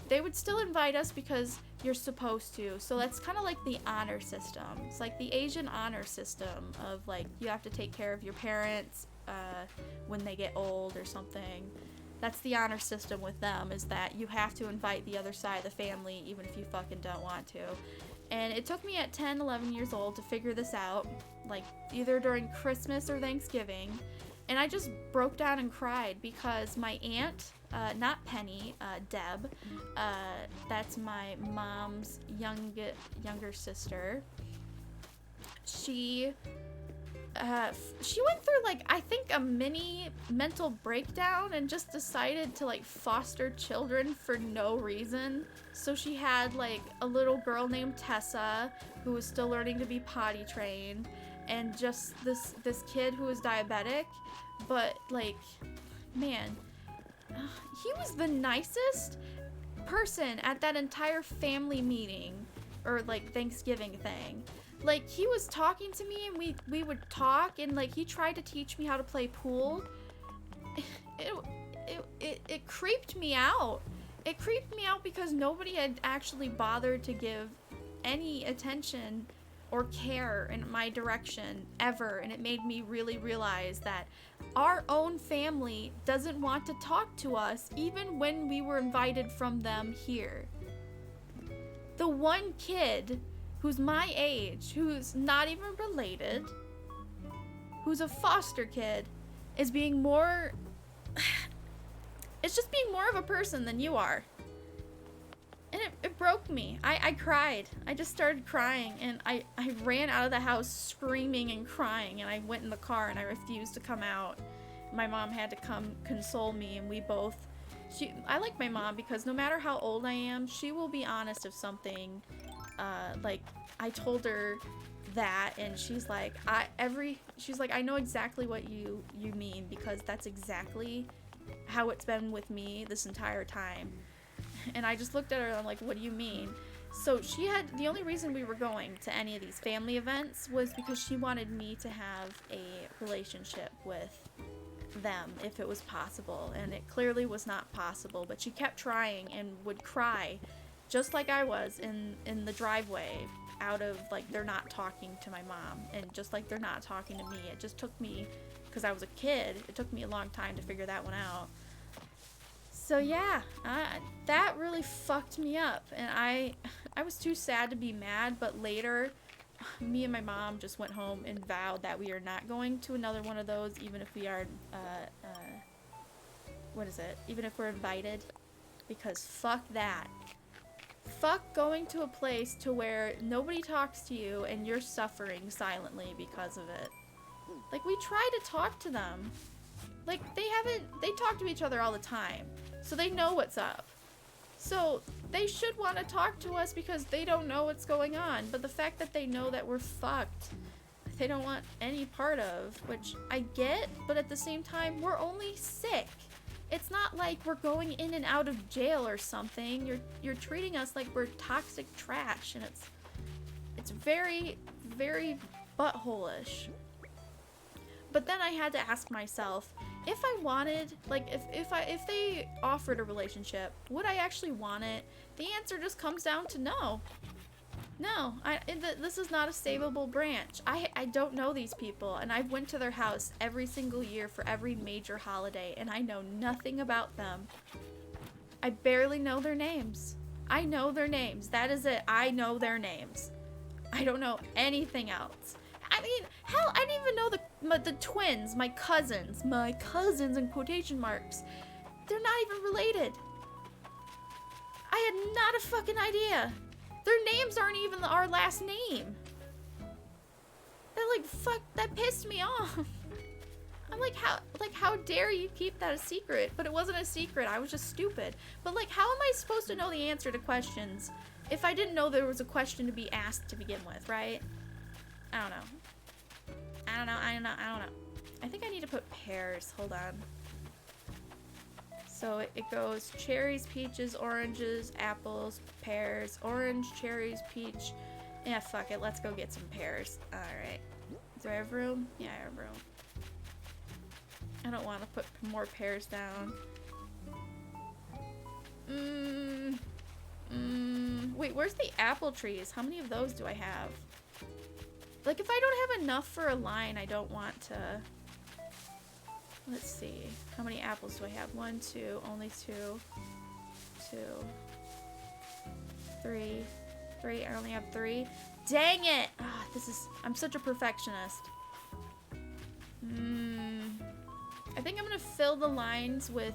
they would still invite us because you're supposed to. So that's kind of like the honor system. It's like the Asian honor system of, like, you have to take care of your parents when they get old or something. That's the honor system with them, is that you have to invite the other side of the family even if you fucking don't want to. And it took me at 10, 11 years old to figure this out, like, either during Christmas or Thanksgiving. And I just broke down and cried because my aunt, not Penny, Deb, that's my mom's younger sister, she went through, like, I think a mini mental breakdown and just decided to, like, foster children for no reason. So she had, like, a little girl named Tessa who was still learning to be potty trained, and just this kid who was diabetic, but like, man, he was the nicest person at that entire family meeting or like Thanksgiving thing. Like, he was talking to me and we would talk, and like he tried to teach me how to play pool. It creeped me out. It creeped me out because nobody had actually bothered to give any attention or care in my direction ever, and it made me really realize that our own family doesn't want to talk to us even when we were invited from them here. The one kid who's my age, who's not even related, who's a foster kid, is being more... it's just being more of a person than you are. And it broke me. I cried. I just started crying, and I ran out of the house screaming and crying, and I went in the car and I refused to come out. My mom had to come console me, and we both... I like my mom because no matter how old I am, she will be honest if something, like, I told her that, and she's like, I know exactly what you mean, because that's exactly how it's been with me this entire time. And I just looked at her and I'm like, what do you mean? So the only reason we were going to any of these family events was because she wanted me to have a relationship with them if it was possible, and it clearly was not possible, but she kept trying and would cry just like I was in the driveway, out of like, they're not talking to my mom, and just like they're not talking to me. It just took me, because I was a kid, it took me a long time to figure that one out. So yeah, that really fucked me up, and I was too sad to be mad, but later me and my mom just went home and vowed that we are not going to another one of those, even if we are, even if we're invited, because fuck that. Fuck going to a place to where nobody talks to you and you're suffering silently because of it. Like, we try to talk to them. Like, they talk to each other all the time, so they know what's up. So they should want to talk to us because they don't know what's going on. But the fact that they know that we're fucked, they don't want any part of, which I get, but at the same time, we're only sick. It's not like we're going in and out of jail or something. You're treating us like we're toxic trash, and it's very, very butthole-ish. But then I had to ask myself, if I wanted, like, if they offered a relationship, would I actually want it? The answer just comes down to no. No, this is not a savable branch. I don't know these people, and I went to their house every single year for every major holiday, and I know nothing about them. I barely know their names. I know their names. That is it. I know their names. I don't know anything else. I mean, hell, I didn't even know the twins, my cousins in quotation marks. They're not even related. I had not a fucking idea. Their names aren't even our last name. That, like, fuck, that pissed me off. I'm like, how dare you keep that a secret? But it wasn't a secret, I was just stupid. But like, how am I supposed to know the answer to questions if I didn't know there was a question to be asked to begin with, right? I don't know. I don't know. I think I need to put pears. Hold on. So it goes cherries, peaches, oranges, apples, pears, orange, cherries, peach. Yeah, fuck it. Let's go get some pears. Alright. Do I have room? Yeah, I have room. I don't want to put more pears down. Wait, where's the apple trees? How many of those do I have? Like, if I don't have enough for a line, I don't want to... Let's see. How many apples do I have? 1, 2, only 2. 2. 3. 3. I only have 3. Dang it! Ah, I'm such a perfectionist. I think I'm gonna fill the lines with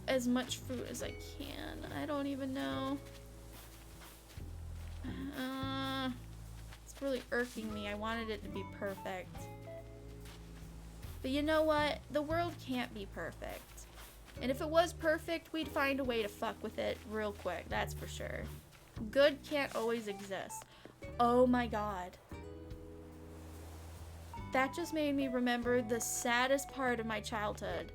as much fruit as I can. I don't even know. It's really irking me. I wanted it to be perfect. But you know what? The world can't be perfect. And if it was perfect, we'd find a way to fuck with it real quick. That's for sure. Good can't always exist. Oh my god. that just made me remember the saddest part of my childhood.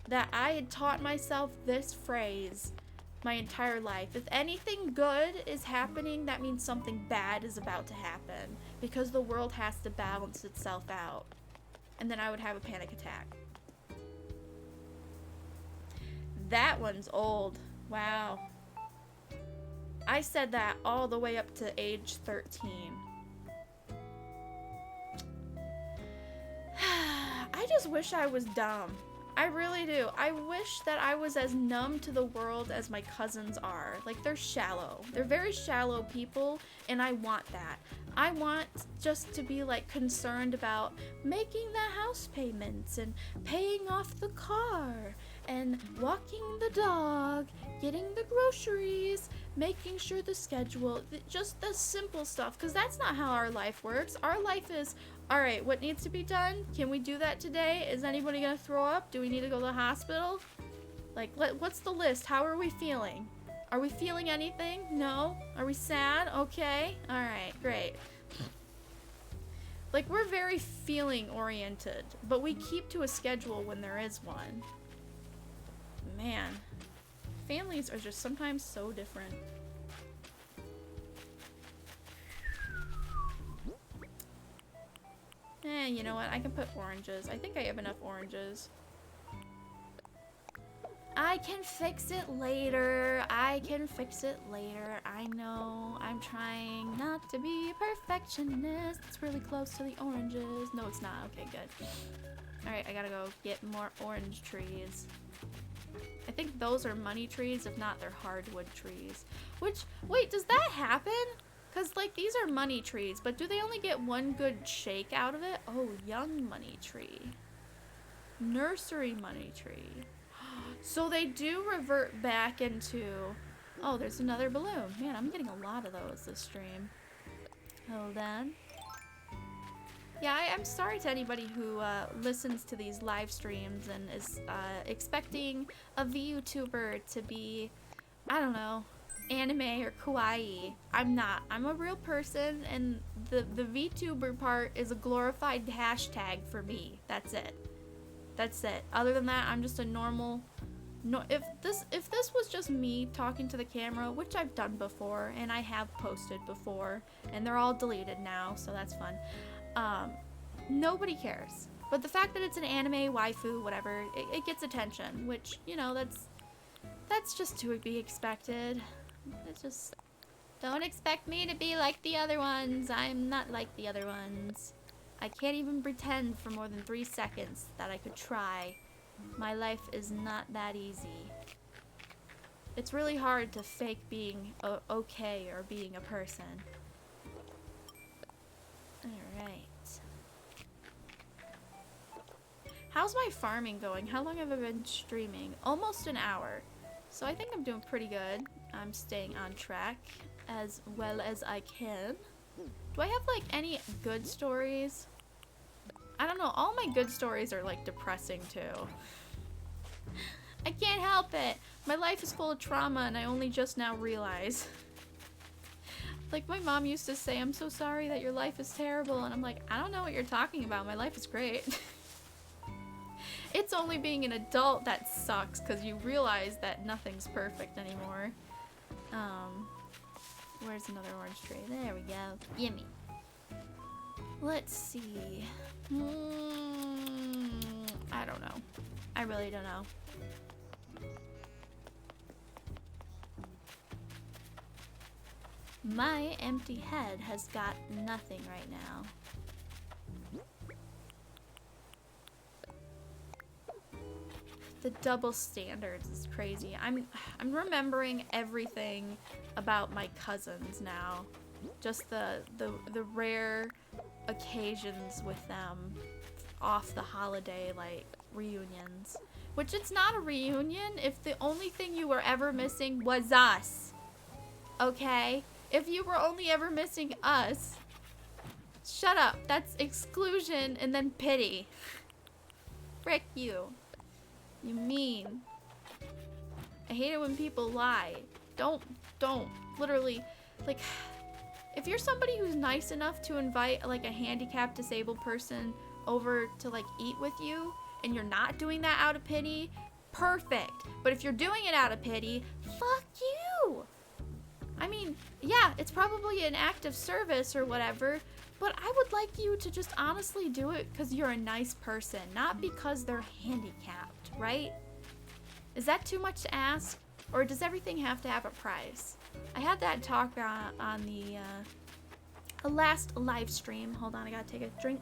That I had taught myself this phrase my entire life. If anything good is happening, that means something bad is about to happen. Because the world has to balance itself out. And then I would have a panic attack. That one's old. Wow. I said that all the way up to age 13. I just wish I was dumb. I really do. I wish that I was as numb to the world as my cousins are. Like, they're shallow. They're very shallow people, and I want that. I want just to be, like, concerned about making the house payments and paying off the car and walking the dog, getting the groceries, making sure the schedule, just the simple stuff, because that's not how our life works. Our life is, all right, what needs to be done? Can we do that today? Is anybody gonna throw up? Do we need to go to the hospital? Like, what's the list? How are we feeling? Are we feeling anything? No? Are we sad? Okay. All right, great. Like, we're very feeling oriented, but we keep to a schedule when there is one. Man, families are just sometimes so different. You know what? I can put oranges. I think I have enough oranges. I can fix it later. I can fix it later. I know. I'm trying not to be a perfectionist. It's really close to the oranges. No, it's not. Okay, good. Alright, I gotta go get more orange trees. I think those are money trees. If not, they're hardwood trees. Which, wait, does that happen? Because, like, these are money trees, but do they only get one good shake out of it? Oh, young money tree. Nursery money tree. So they do revert back into... Oh, there's another balloon. Man, I'm getting a lot of those this stream. Hold on. Yeah, I'm sorry to anybody who listens to these live streams and is expecting a VTuber to be, I don't know, anime or kawaii. I'm not. I'm a real person, and the VTuber part is a glorified hashtag for me. That's it. That's it. Other than that, I'm just a normal... No, if this was just me talking to the camera, which I've done before, and I have posted before, and they're all deleted now, so that's fun. Nobody cares. But the fact that it's an anime, waifu, whatever, it gets attention, which, you know, that's just to be expected. It's just, don't expect me to be like the other ones. I'm not like the other ones. I can't even pretend for more than 3 seconds that I could try. My life is not that easy. It's really hard to fake being okay or being a person. Alright. How's my farming going? How long have I been streaming? Almost an hour. So I think I'm doing pretty good. I'm staying on track as well as I can. Do I have, like, any good stories? I don't know. All my good stories are, like, depressing, too. I can't help it. My life is full of trauma, and I only just now realize. Like, my mom used to say, I'm so sorry that your life is terrible. And I'm like, I don't know what you're talking about. My life is great. It's only being an adult that sucks, because you realize that nothing's perfect anymore. Where's another orange tree? There we go. Yummy. Let's see. I don't know. I really don't know. My empty head has got nothing right now. The double standards is crazy. I'm remembering everything about my cousins now. Just the rare occasions with them off the holiday, like, reunions. Which, it's not a reunion if the only thing you were ever missing was us. Okay? If you were only ever missing us, shut up. That's exclusion and then pity. Frick you. You mean. I hate it when people lie. Don't. Literally, like, if you're somebody who's nice enough to invite, like, a handicapped disabled person over to like eat with you and you're not doing that out of pity, perfect. But if you're doing it out of pity, fuck you. I mean, yeah, it's probably an act of service or whatever, but I would like you to just honestly do it because you're a nice person, not because they're handicapped, right? Is that too much to ask? Or does everything have to have a price? I had that talk on the last live stream. Hold on, I gotta take a drink.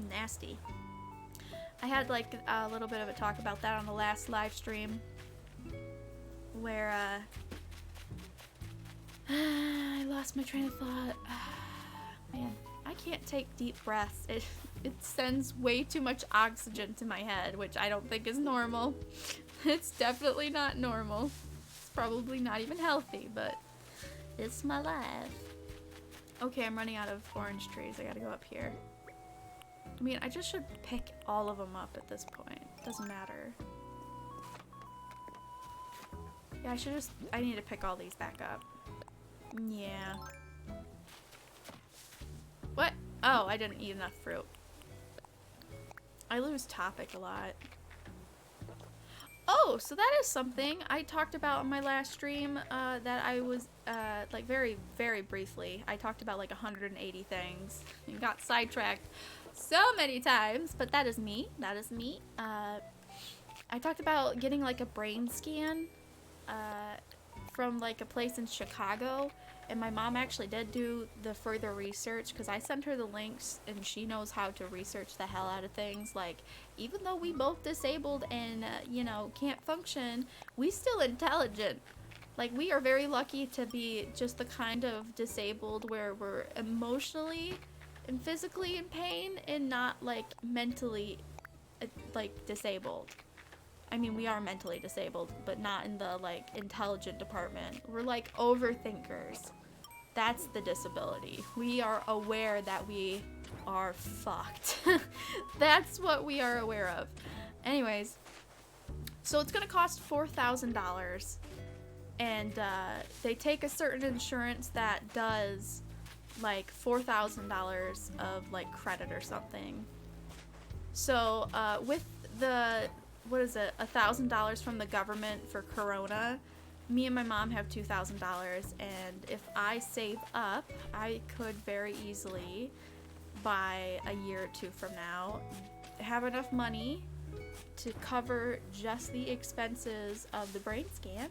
Nasty. I had like a little bit of a talk about that on the last live stream where I lost my train of thought. Man, I can't take deep breaths. It sends way too much oxygen to my head, which I don't think is normal. It's definitely not normal. It's probably not even healthy, but it's my life. Okay, I'm running out of orange trees. I gotta go up here. I mean, I just should pick all of them up at this point. Doesn't matter. Yeah, I need to pick all these back up. Yeah. What? Oh, I didn't eat enough fruit. I lose topic a lot. Oh, so that is something I talked about in my last stream that I was, like very, very briefly. I talked about like 180 things and got sidetracked so many times, but that is me. That is me. I talked about getting like a brain scan from like a place in Chicago, and my mom actually did do the further research because I sent her the links and she knows how to research the hell out of things. Like, even though we both disabled and you know, can't function, we still intelligent. Like, we are very lucky to be just the kind of disabled where we're emotionally and physically in pain and not like mentally like disabled. I mean, we are mentally disabled, but not in the like intelligent department. We're like overthinkers. That's the disability. We are aware that we are fucked. That's what we are aware of. Anyways, so it's gonna cost $4,000, and they take a certain insurance that does like $4,000 of like credit or something. So with the, what is it, $1,000 from the government for Corona, me and my mom have $2,000, and if I save up, I could very easily, by a year or two from now, have enough money to cover just the expenses of the brain scan.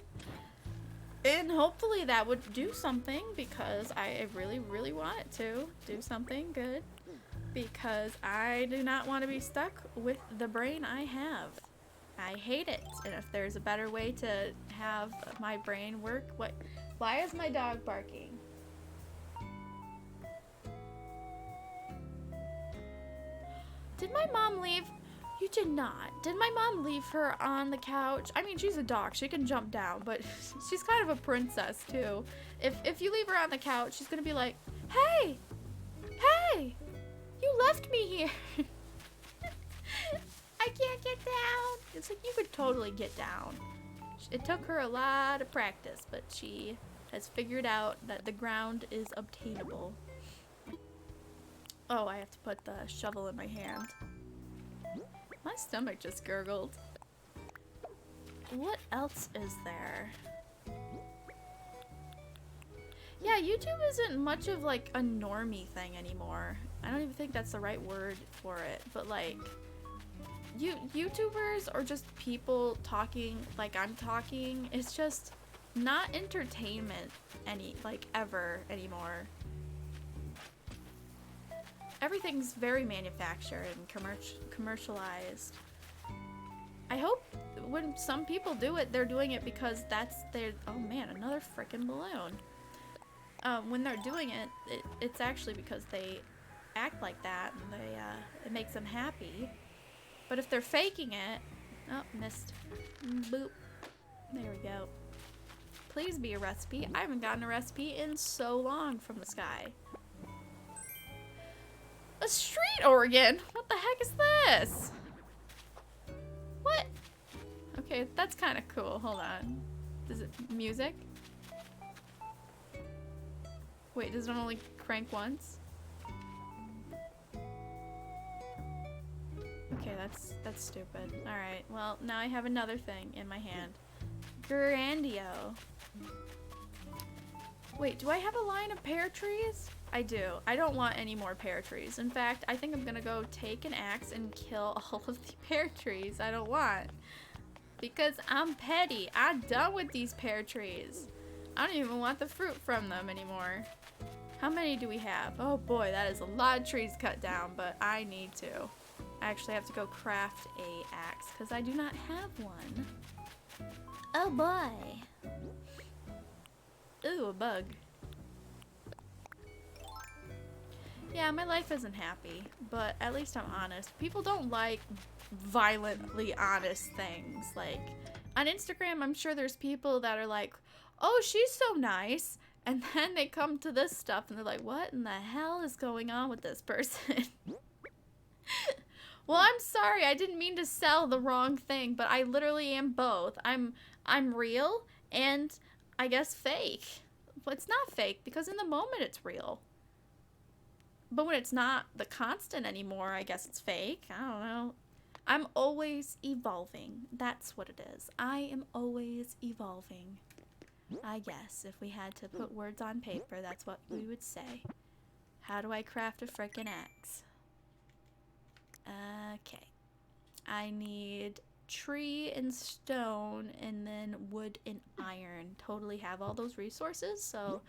And hopefully that would do something, because I really, really want it to do something good, because I do not want to be stuck with the brain I have. I hate it, and if there's a better way to have my brain work, why is my dog barking? Did my mom leave? You did not. Did my mom leave her on the couch? I mean, she's a dog, she can jump down, but she's kind of a princess too. If you leave her on the couch, she's gonna be like, hey, you left me here. I can't get down. It's like, you could totally get down. It took her a lot of practice, but she has figured out that the ground is obtainable. Oh, I have to put the shovel in my hand. My stomach just gurgled. What else is there? Yeah, YouTube isn't much of like a normie thing anymore. I don't even think that's the right word for it, but like, YouTubers or just people talking like I'm talking, it's just not entertainment ever anymore. Everything's very manufactured and commercialized. I hope when some people do it, they're doing it because that's their, oh man, another frickin' balloon. When they're doing it, it's actually because they act like that and it makes them happy. But if they're faking it, oh, missed. Boop. There we go. Please be a recipe. I haven't gotten a recipe in so long from the sky. A street organ? What the heck is this? What? Okay, that's kind of cool. Hold on. Is it music? Wait, does it only crank once? that's stupid. Alright, well, now I have another thing in my hand. Grandio. Wait, do I have a line of pear trees? I do. I don't want any more pear trees. In fact, I think I'm gonna go take an axe and kill all of the pear trees I don't want. Because I'm petty. I'm done with these pear trees. I don't even want the fruit from them anymore. How many do we have? Oh boy, that is a lot of trees cut down, but I need to. I actually have to go craft a axe because I do not have one. Oh boy. Ooh, a bug. Yeah, my life isn't happy, but at least I'm honest. People don't like violently honest things. Like, on Instagram, I'm sure there's people that are like, oh, she's so nice. And then they come to this stuff and they're like, what in the hell is going on with this person? Well, I'm sorry. I didn't mean to sell the wrong thing, but I literally am both. I'm real and I guess fake. But it's not fake because in the moment it's real. But when it's not the constant anymore, I guess it's fake. I don't know. I'm always evolving. That's what it is. I am always evolving. I guess if we had to put words on paper, that's what we would say. How do I craft a frickin' axe? Okay. I need tree and stone and then wood and iron. Totally have all those resources, so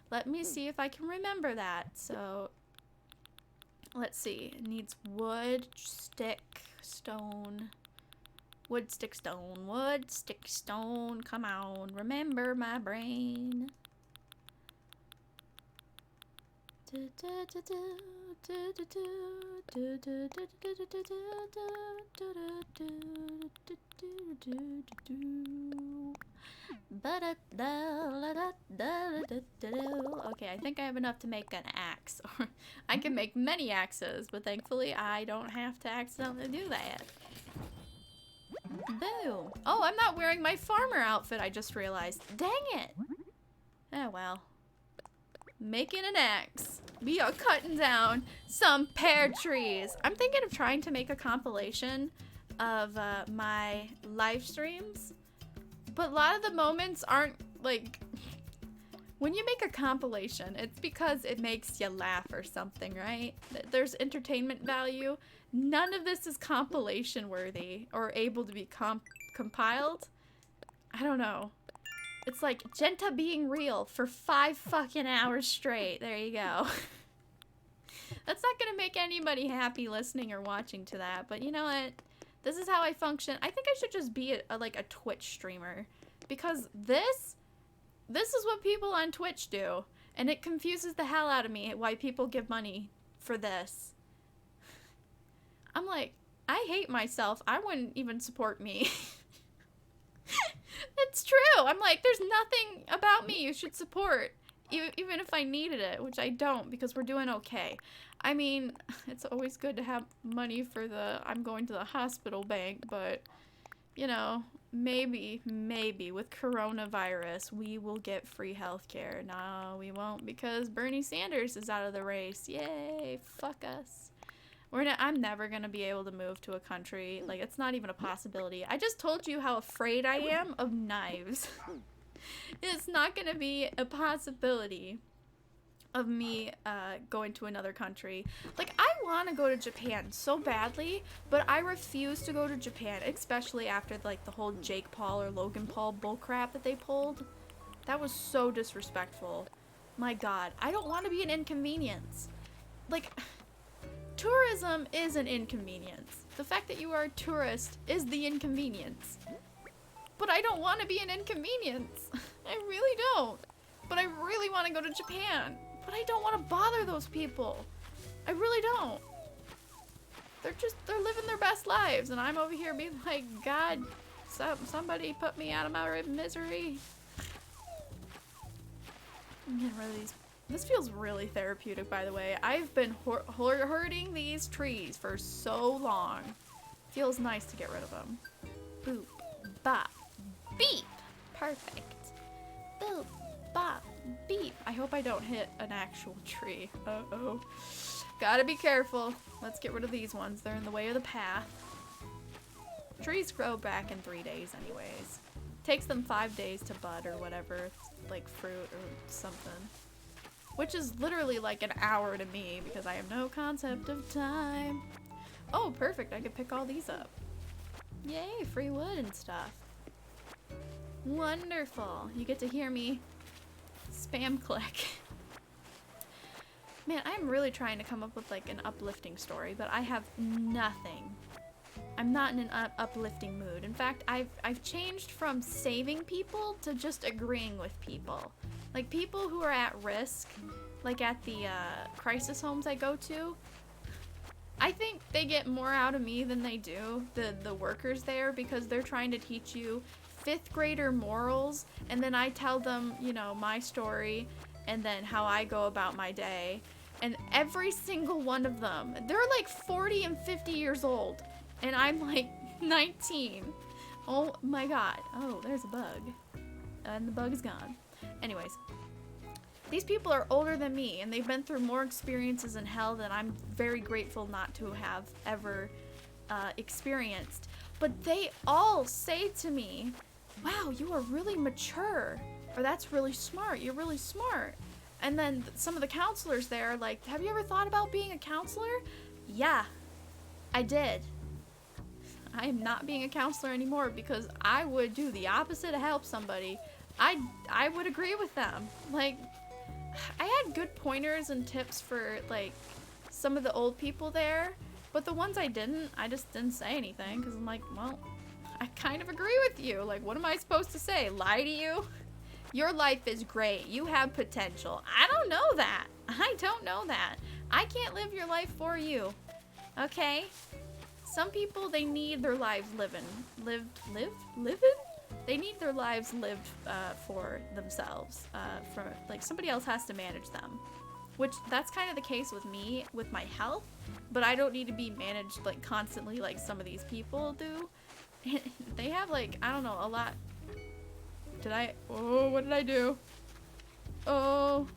let me see if I can remember that. So let's see. It needs wood, stick, stone. Wood, stick, stone. Wood, stick, stone. Come on. Remember my brain. Okay, I think I have enough to make an axe. I can make many axes, but thankfully I don't have to accidentally do that. Boom. Oh, I'm not wearing my farmer outfit, I just realized. Dang it. Oh, well. Making an axe. We are cutting down some pear trees. I'm thinking of trying to make a compilation of my live streams. But a lot of the moments aren't, like... When you make a compilation, it's because it makes you laugh or something, right? There's entertainment value. None of this is compilation worthy or able to be compiled. I don't know. It's like Genta being real for 5 fucking hours straight. There you go. That's not gonna make anybody happy listening or watching to that, but you know what? This is how I function. I think I should just be like a Twitch streamer because this is what people on Twitch do, and it confuses the hell out of me why people give money for this. I'm like, I hate myself. I wouldn't even support me. It's true. I'm like, there's nothing about me you should support, even if I needed it, which I don't because we're doing okay. I mean, it's always good to have money for the I'm going to the hospital bank, but, you know, maybe with coronavirus, we will get free healthcare. No, we won't because Bernie Sanders is out of the race. Yay, fuck us. I'm never gonna be able to move to a country. Like, it's not even a possibility. I just told you how afraid I am of knives. It's not gonna be a possibility of me going to another country. Like, I want to go to Japan so badly, but I refuse to go to Japan, especially after, like, the whole Jake Paul or Logan Paul bullcrap that they pulled. That was so disrespectful. My God, I don't want to be an inconvenience. Like... Tourism is an inconvenience. The fact that you are a tourist is the inconvenience. But I don't want to be an inconvenience. I really don't. But I really want to go to Japan. But I don't want to bother those people. I really don't. They're living their best lives. And I'm over here being like, God, somebody put me out of my misery. I'm getting rid of these. This feels really therapeutic, by the way. I've been hurting these trees for so long. Feels nice to get rid of them. Boop, bop, beep. Perfect. Boop, bop, beep. I hope I don't hit an actual tree. Uh-oh. Gotta be careful. Let's get rid of these ones. They're in the way of the path. Trees grow back in 3 days anyways. Takes them 5 days to bud or whatever, like fruit or something. Which is literally like an hour to me because I have no concept of time. Oh, perfect. I could pick all these up. Yay, free wood and stuff. Wonderful. You get to hear me spam click. Man, I'm really trying to come up with like an uplifting story, but I have nothing. I'm not in an uplifting mood. In fact, I've changed from saving people to just agreeing with people. Like people who are at risk, like at the crisis homes I go to, I think they get more out of me than they do the workers there, because they're trying to teach you 5th grader morals, and then I tell them, you know, my story and then how I go about my day. And every single one of them, they're like 40 and 50 years old, and I'm like 19. Oh my god. Oh, there's a bug. And the bug is gone. Anyways, these people are older than me, and they've been through more experiences in hell than I'm very grateful not to have ever experienced. But they all say to me, wow, you are really mature, or that's really smart, you're really smart. And then some of the counselors there are like, have you ever thought about being a counselor? Yeah, I did. I am not being a counselor anymore because I would do the opposite to help somebody. I would agree with them. Like, I had good pointers and tips for like some of the old people there, but the ones I didn't, I just didn't say anything because I'm like, well, I kind of agree with you. Like, what am I supposed to say? Lie to you? Your life is great. You have potential. I don't know that. I don't know that. I can't live your life for you. Okay? Some people, they need their lives living. They need their lives lived for themselves. For like somebody else has to manage them. Which that's kind of the case with me with my health, but I don't need to be managed like constantly like some of these people do. They have like, I don't know, a lot. Oh, what did I do? Oh,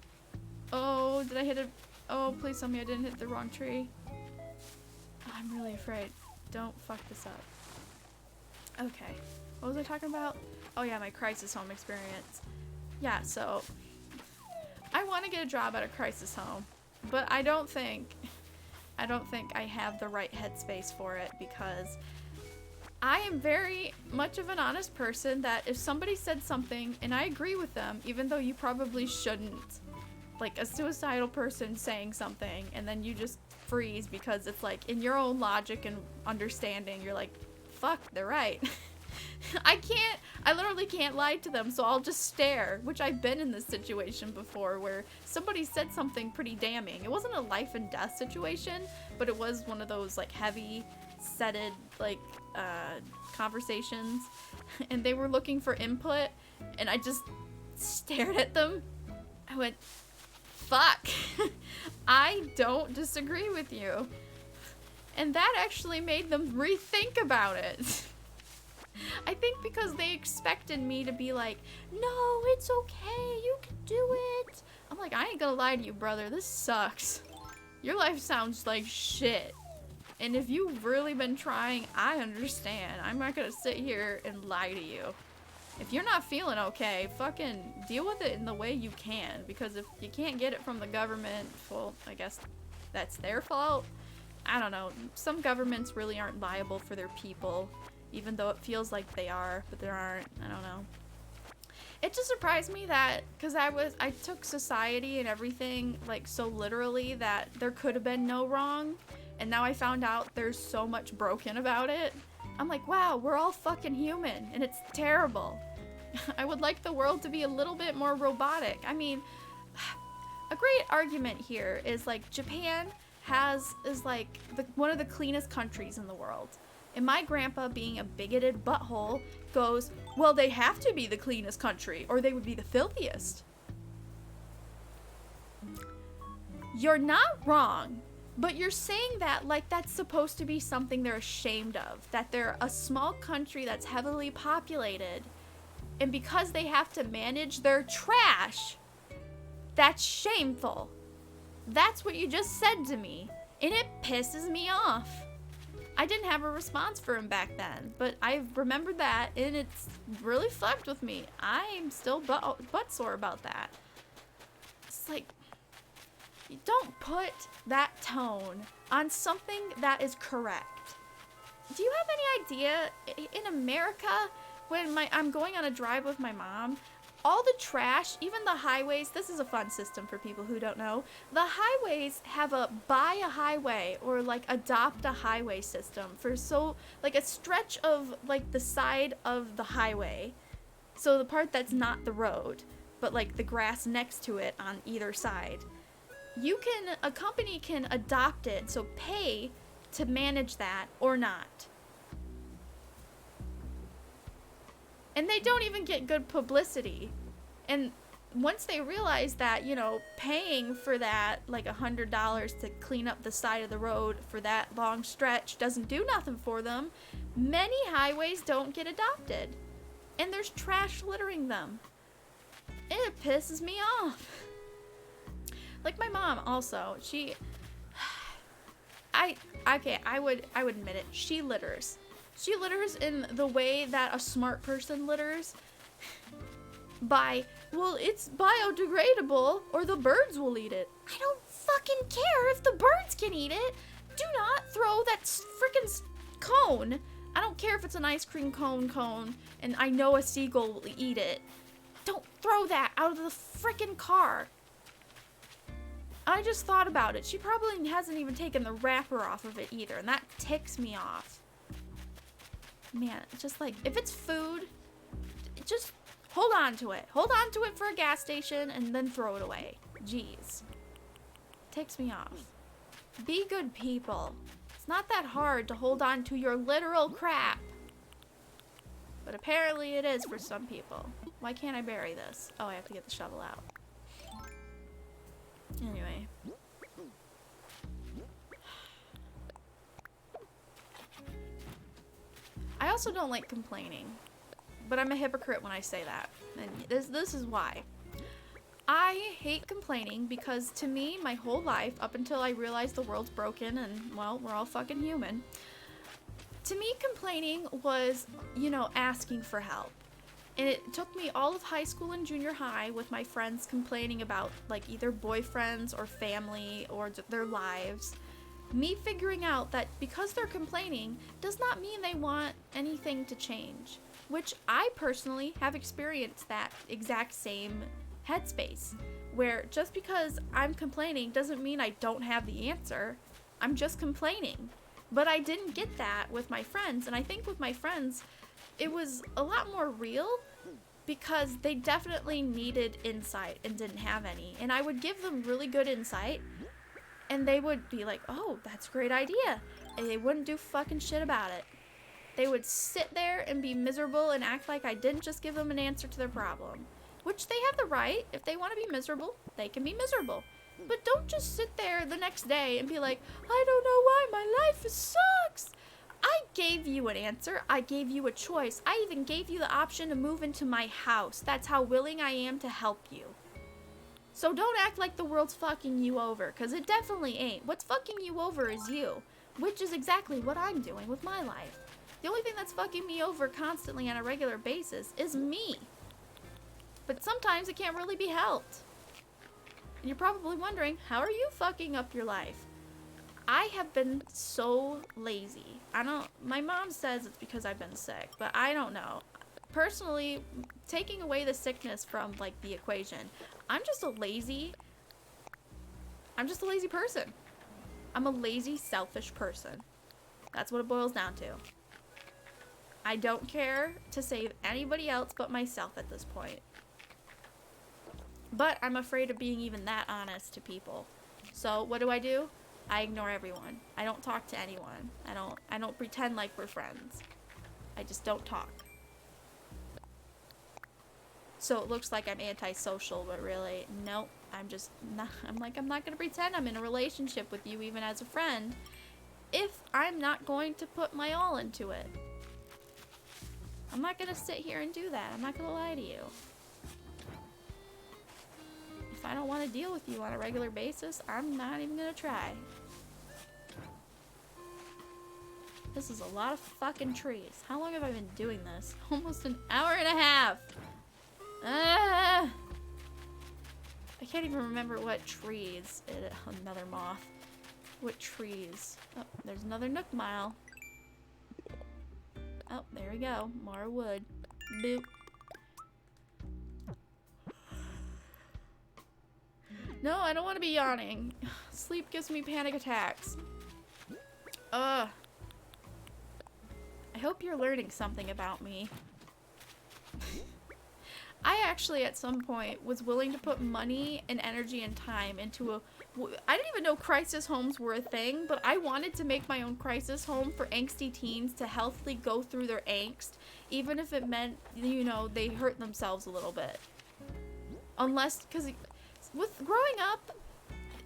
did I hit it? Oh, please tell me I didn't hit the wrong tree. Oh, I'm really afraid. Don't fuck this up. Okay. What was I talking about? Oh yeah, my crisis home experience. Yeah, so I want to get a job at a crisis home, but I don't think I have the right headspace for it, because I am very much of an honest person that if somebody said something and I agree with them, even though you probably shouldn't, like a suicidal person saying something and then you just freeze because it's like in your own logic and understanding, you're like, fuck, they're right. I literally can't lie to them, so I'll just stare, which I've been in this situation before where somebody said something pretty damning. It wasn't a life and death situation, but it was one of those like heavy setted like conversations, and they were looking for input, and I just stared at them. I went, fuck. I don't disagree with you. And that actually made them rethink about it. I think because they expected me to be like, no, it's okay, you can do it. I'm like, I ain't gonna lie to you, brother, this sucks. Your life sounds like shit. And if you've really been trying, I understand. I'm not gonna sit here and lie to you. If you're not feeling okay, fucking deal with it in the way you can. Because if you can't get it from the government, well, I guess that's their fault. I don't know. Some governments really aren't liable for their people, even though it feels like they are, but they aren't. I don't know. It just surprised me that, because I took society and everything like so literally that there could have been no wrong. And now I found out there's so much broken about it. I'm like, wow, we're all fucking human, and it's terrible. I would like the world to be a little bit more robotic. I mean, a great argument here is like Japan is like one of the cleanest countries in the world. And my grandpa, being a bigoted butthole, goes, well, they have to be the cleanest country or they would be the filthiest. You're not wrong. But you're saying that like that's supposed to be something they're ashamed of. That they're a small country that's heavily populated. And because they have to manage their trash, that's shameful. That's what you just said to me. And it pisses me off. I didn't have a response for him back then, but I remembered that, and it's really fucked with me. I'm still butt sore about that. It's like, you don't put that tone on something that is correct. Do you have any idea, in America, when I'm going on a drive with my mom, all the trash, even the highways, this is a fun system for people who don't know. The highways have a buy a highway or like adopt a highway system for like a stretch of like the side of the highway. So the part that's not the road, but like the grass next to it on either side. A company can adopt it, so pay to manage that or not. And they don't even get good publicity. And once they realize that, you know, paying for that, like $100 to clean up the side of the road for that long stretch doesn't do nothing for them, many highways don't get adopted. And there's trash littering them. And it pisses me off. Like my mom also, I would admit it, she litters. She litters in the way that a smart person litters. By, well, it's biodegradable or the birds will eat it. I don't fucking care if the birds can eat it. Do not throw that frickin' cone. I don't care if it's an ice cream cone, and I know a seagull will eat it. Don't throw that out of the frickin' car. I just thought about it. She probably hasn't even taken the wrapper off of it either, and that ticks me off. Man, just like, if it's food, just hold on to it. Hold on to it for a gas station and then throw it away. Jeez. Ticks me off. Be good people. It's not that hard to hold on to your literal crap. But apparently it is for some people. Why can't I bury this? Oh, I have to get the shovel out. Anyway. I also don't like complaining, but I'm a hypocrite when I say that, and this is why. I hate complaining because to me, my whole life, up until I realized the world's broken and, well, we're all fucking human, to me, complaining was, you know, asking for help. And it took me all of high school and junior high with my friends complaining about, like, either boyfriends or family or their lives. Me figuring out that because they're complaining does not mean they want anything to change, which I personally have experienced that exact same headspace, where just because I'm complaining doesn't mean I don't have the answer. I'm just complaining. But I didn't get that with my friends, and I think with my friends, it was a lot more real because they definitely needed insight and didn't have any. And I would give them really good insight, and they would be like, oh, that's a great idea. And they wouldn't do fucking shit about it. They would sit there and be miserable and act like I didn't just give them an answer to their problem. Which they have the right. If they want to be miserable, they can be miserable. But don't just sit there the next day and be like, I don't know why my life sucks. I gave you an answer. I gave you a choice. I even gave you the option to move into my house. That's how willing I am to help you. So don't act like the world's fucking you over, because it definitely ain't. What's fucking you over is you, which is exactly what I'm doing with my life. The only thing that's fucking me over constantly on a regular basis is me. But sometimes it can't really be helped. And you're probably wondering, how are you fucking up your life? I have been so lazy. My mom says it's because I've been sick, but I don't know. Personally, taking away the sickness from, like, the equation, I'm just a lazy person. I'm a lazy, selfish person. That's what it boils down to. I don't care to save anybody else but myself at this point. But I'm afraid of being even that honest to people. So what do? I ignore everyone. I don't talk to anyone. I don't pretend like we're friends. I just don't talk. So it looks like I'm antisocial, but really, nope. I'm not gonna pretend I'm in a relationship with you even as a friend if I'm not going to put my all into it. I'm not gonna sit here and do that. I'm not gonna lie to you. If I don't want to deal with you on a regular basis, I'm not even gonna try. This is a lot of fucking trees. How long have I been doing this? Almost an hour and a half. I can't even remember what trees. Another moth. What trees? Oh, there's another Nook Mile. Oh, there we go. More wood. Boop. No, I don't want to be yawning. Sleep gives me panic attacks. Ugh. I hope you're learning something about me. I actually, at some point, was willing to put money and energy and time into a... I didn't even know crisis homes were a thing, but I wanted to make my own crisis home for angsty teens to healthily go through their angst, even if it meant, you know, they hurt themselves a little bit. Unless, because with growing up,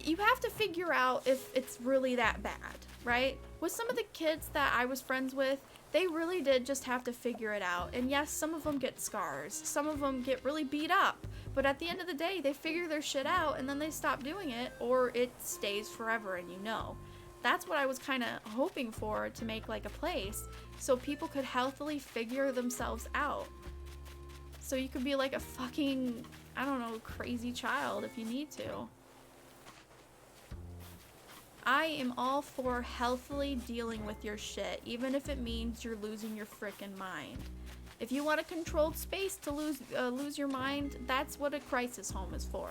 you have to figure out if it's really that bad, right? With some of the kids that I was friends with, they really did just have to figure it out. And yes, some of them get scars. Some of them get really beat up. But at the end of the day, they figure their shit out and then they stop doing it, or it stays forever and you know. That's what I was kind of hoping for, to make like a place so people could healthily figure themselves out. So you could be like a fucking, I don't know, crazy child if you need to. I am all for healthily dealing with your shit, even if it means you're losing your frickin' mind. If you want a controlled space to lose your mind, that's what a crisis home is for.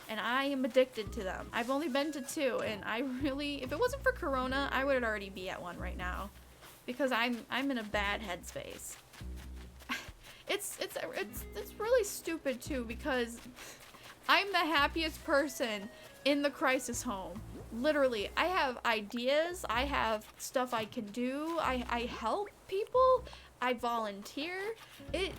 And I am addicted to them. I've only been to 2, and I really, if it wasn't for Corona, I would already be at one right now, because I'm in a bad headspace. It's really stupid too, because I'm the happiest person in the crisis home. Literally, I have ideas, I have stuff I can do, I help people, I volunteer. It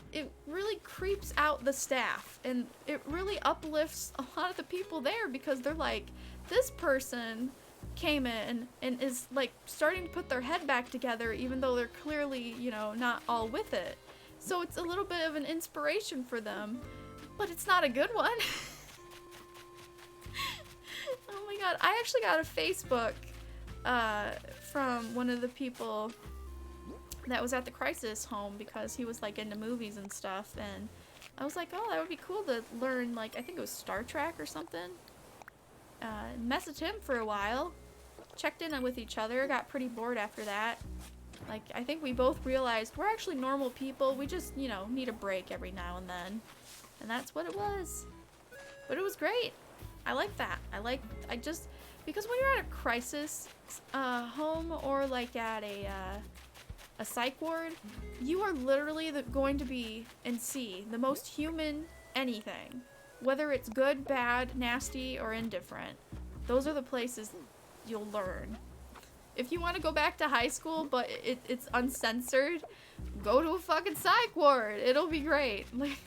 really creeps out the staff, and it really uplifts a lot of the people there, because they're like, this person came in and is like starting to put their head back together, even though they're clearly, you know, not all with it. So it's a little bit of an inspiration for them, but it's not a good one. Oh my god, I actually got a Facebook from one of the people that was at the crisis home, because he was like into movies and stuff, and I was like, oh, that would be cool to learn, like, I think it was Star Trek or something. Messaged him for a while, checked in with each other, got pretty bored after that. Like, I think we both realized we're actually normal people, we just, you know, need a break every now and then. And that's what it was. But it was great. I like that. Because when you're at a crisis home, or like at a psych ward, you are literally going to be and see the most human anything. Whether it's good, bad, nasty, or indifferent. Those are the places you'll learn. If you want to go back to high school, but it's uncensored, go to a fucking psych ward. It'll be great. Like,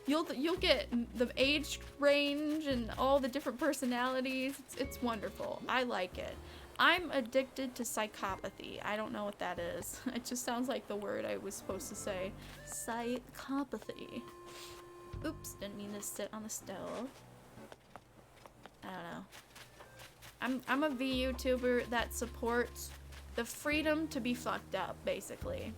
you'll get the age range and all the different personalities. It's wonderful. I like it. I'm addicted to psychopathy. I don't know what that is. It just sounds like the word I was supposed to say. Psychopathy. Oops, didn't mean to sit on the stove. I don't know. I'm a VTuber that supports the freedom to be fucked up, basically.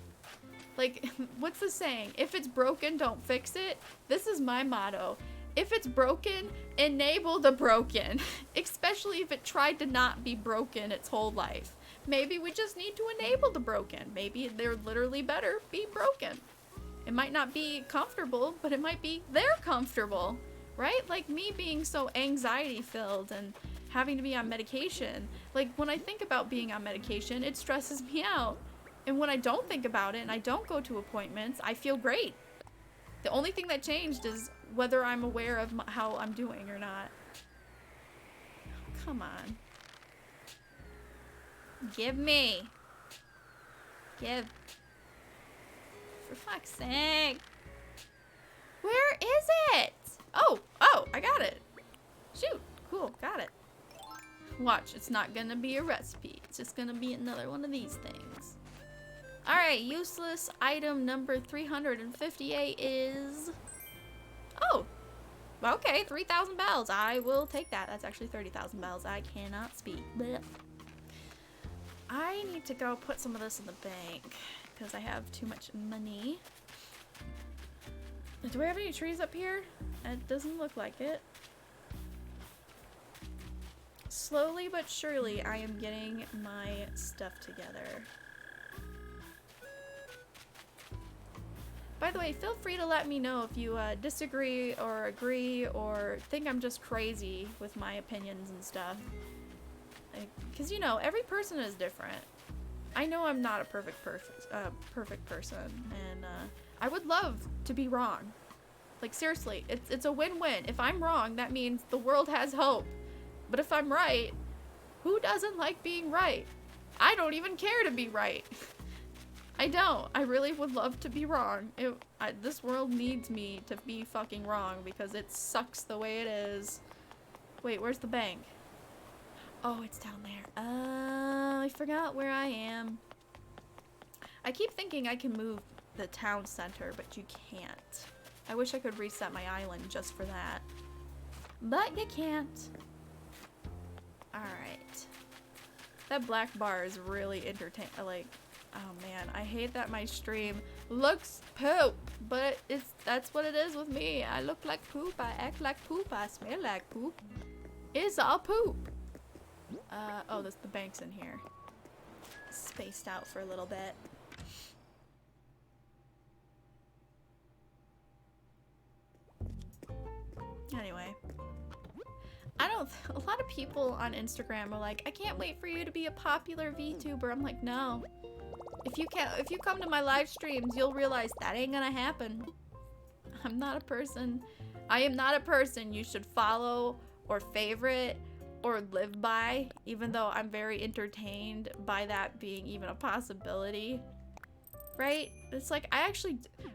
Like, what's the saying? If it's broken, don't fix it. This is my motto. If it's broken, enable the broken. Especially if it tried to not be broken its whole life. Maybe we just need to enable the broken. Maybe they're literally better be broken. It might not be comfortable, but it might be they're comfortable. Right? Like me being so anxiety filled and having to be on medication. Like, when I think about being on medication, it stresses me out. And when I don't think about it and I don't go to appointments, I feel great. The only thing that changed is whether I'm aware of how I'm doing or not. Come on. Give me. Give. For fuck's sake. Where is it? Oh, I got it. Shoot. Cool, got it. Watch, it's not gonna be a recipe. It's just gonna be another one of these things. Alright, useless item number 358 is... Oh! Okay, 3,000 bells. I will take that. That's actually 30,000 bells. I cannot speak. Blech. I need to go put some of this in the bank because I have too much money. Do we have any trees up here? It doesn't look like it. Slowly but surely, I am getting my stuff together. By the way, feel free to let me know if you disagree or agree or think I'm just crazy with my opinions and stuff. Because, you know, every person is different. I know I'm not a perfect person, and I would love to be wrong. Like, seriously, it's a win-win. If I'm wrong, that means the world has hope. But if I'm right, who doesn't like being right? I don't even care to be right. I don't. I really would love to be wrong. This world needs me to be fucking wrong because it sucks the way it is. Wait, where's the bank? Oh, it's down there. I forgot where I am. I keep thinking I can move the town center, but you can't. I wish I could reset my island just for that. But you can't. Alright. That black bar is really entertaining. Like, oh man, I hate that my stream looks poop, but that's what it is with me. I look like poop, I act like poop, I smell like poop. It's all poop. Oh, the bank's in here. Spaced out for a little bit. Anyway. A lot of people on Instagram are like, I can't wait for you to be a popular VTuber. I'm like, no. If you come to my live streams, you'll realize that ain't gonna happen. I'm not a person. I am not a person you should follow or favorite or live by, even though I'm very entertained by that being even a possibility. Right? It's like,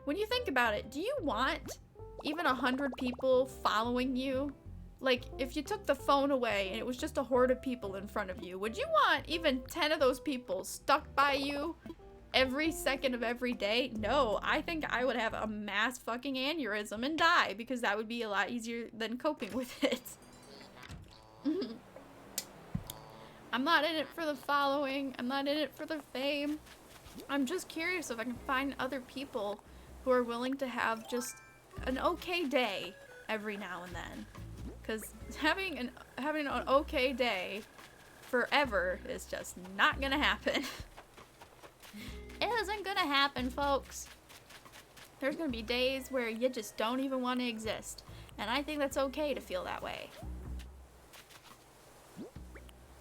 when you think about it, do you want even 100 people following you? Like, if you took the phone away and it was just a horde of people in front of you, would you want even 10 of those people stuck by you every second of every day? No, I think I would have a mass fucking aneurysm and die because that would be a lot easier than coping with it. I'm not in it for the following. I'm not in it for the fame. I'm just curious if I can find other people who are willing to have just an okay day every now and then. Because having an okay day forever is just not gonna happen. It isn't gonna happen, folks. There's gonna be days where you just don't even want to exist. And I think that's okay to feel that way.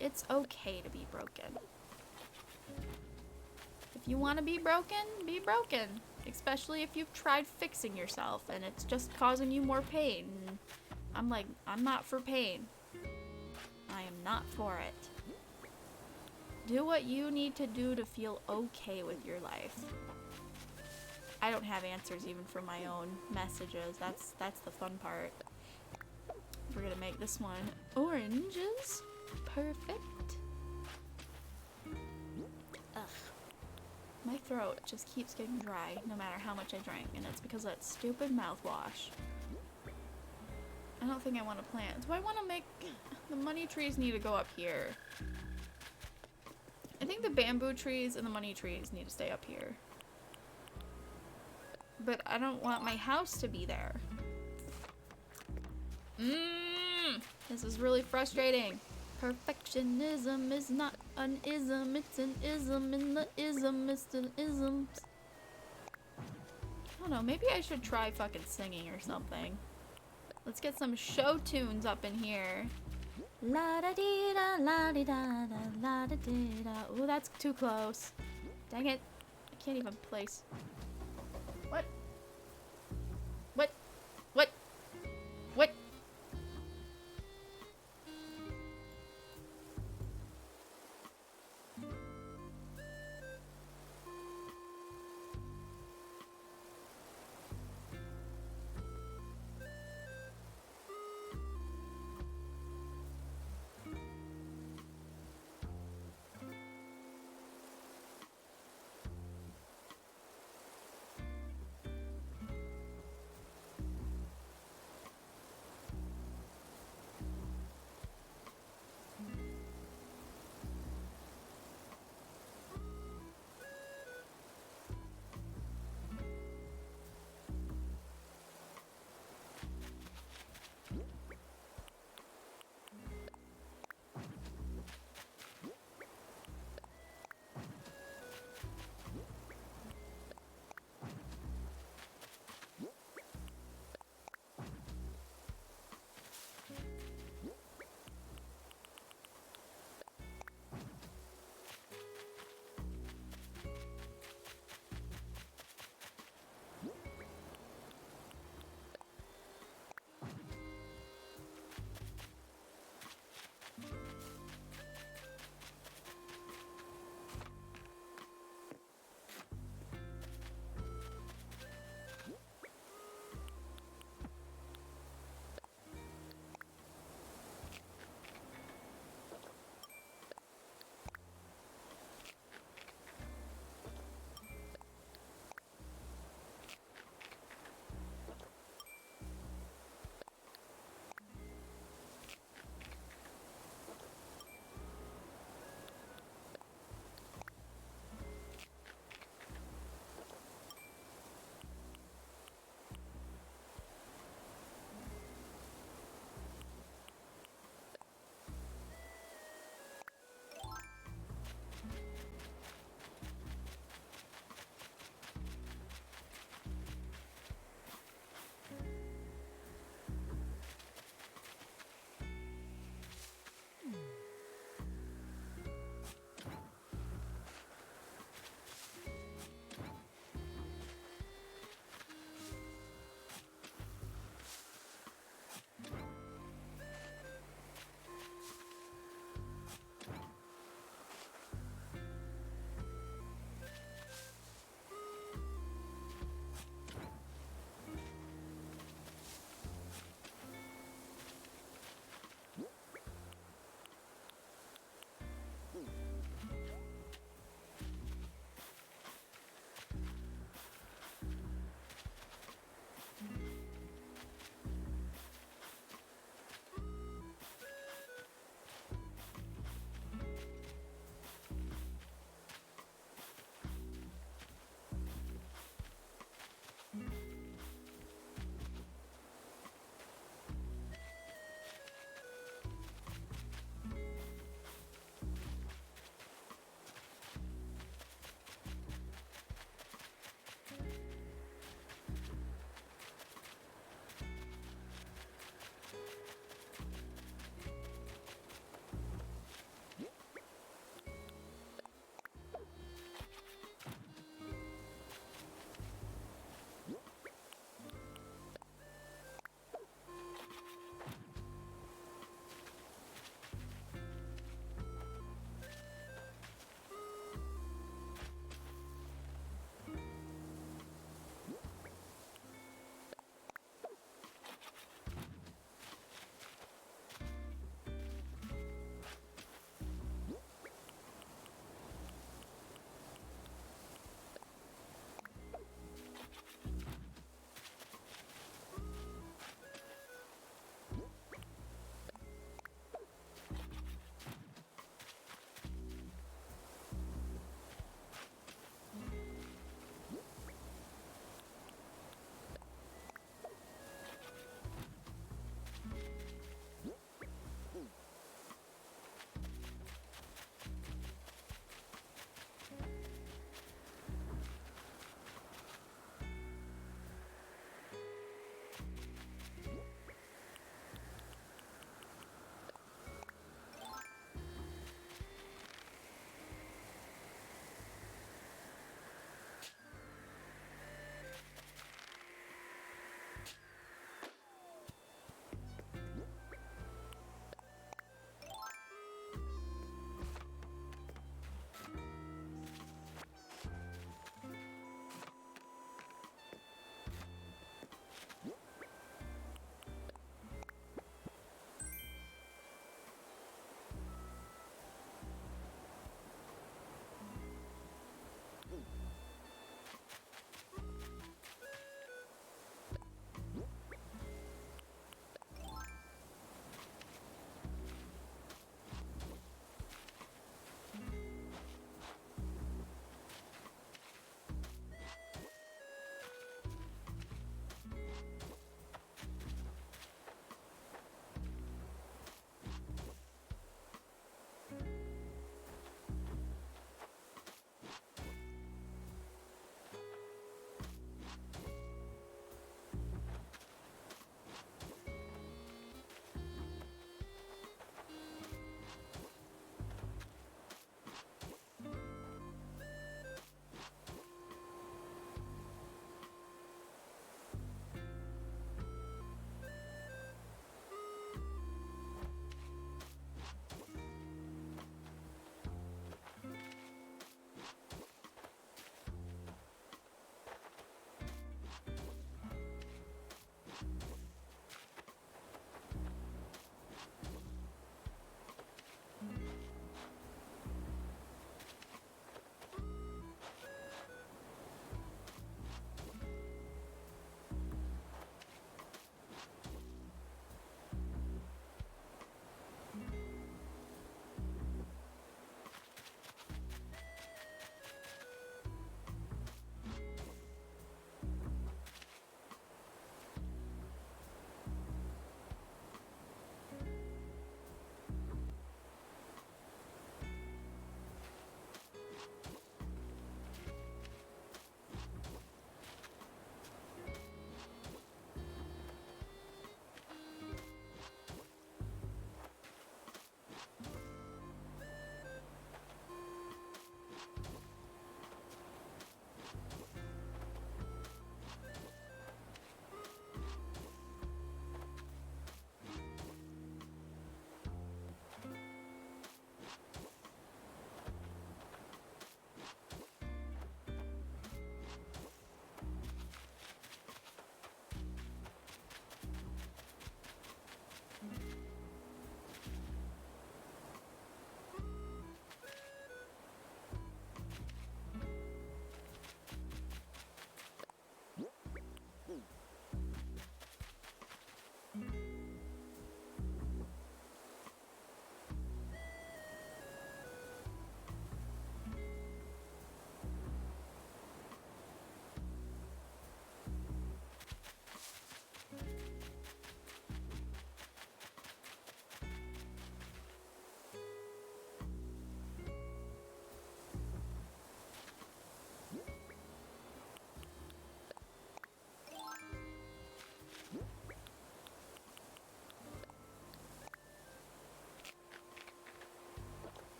It's okay to be broken. If you want to be broken, be broken. Especially if you've tried fixing yourself and it's just causing you more pain. I'm like, I'm not for pain. I am not for it. Do what you need to do to feel okay with your life. I don't have answers even for my own messages. That's the fun part. We're gonna make this one oranges. Perfect. Ugh. My throat just keeps getting dry no matter how much I drink, and it's because of that stupid mouthwash. I don't think I want to plant. Do I want to make... The money trees need to go up here. I think the bamboo trees and the money trees need to stay up here. But I don't want my house to be there. This is really frustrating. Perfectionism is not an ism, it's an ism, and the ism is an ism. I don't know, maybe I should try fucking singing or something. Let's get some show tunes up in here. La da dee da, la dee da da, la da dee da. Ooh, that's too close. Dang it. I can't even place. What? What? What? What?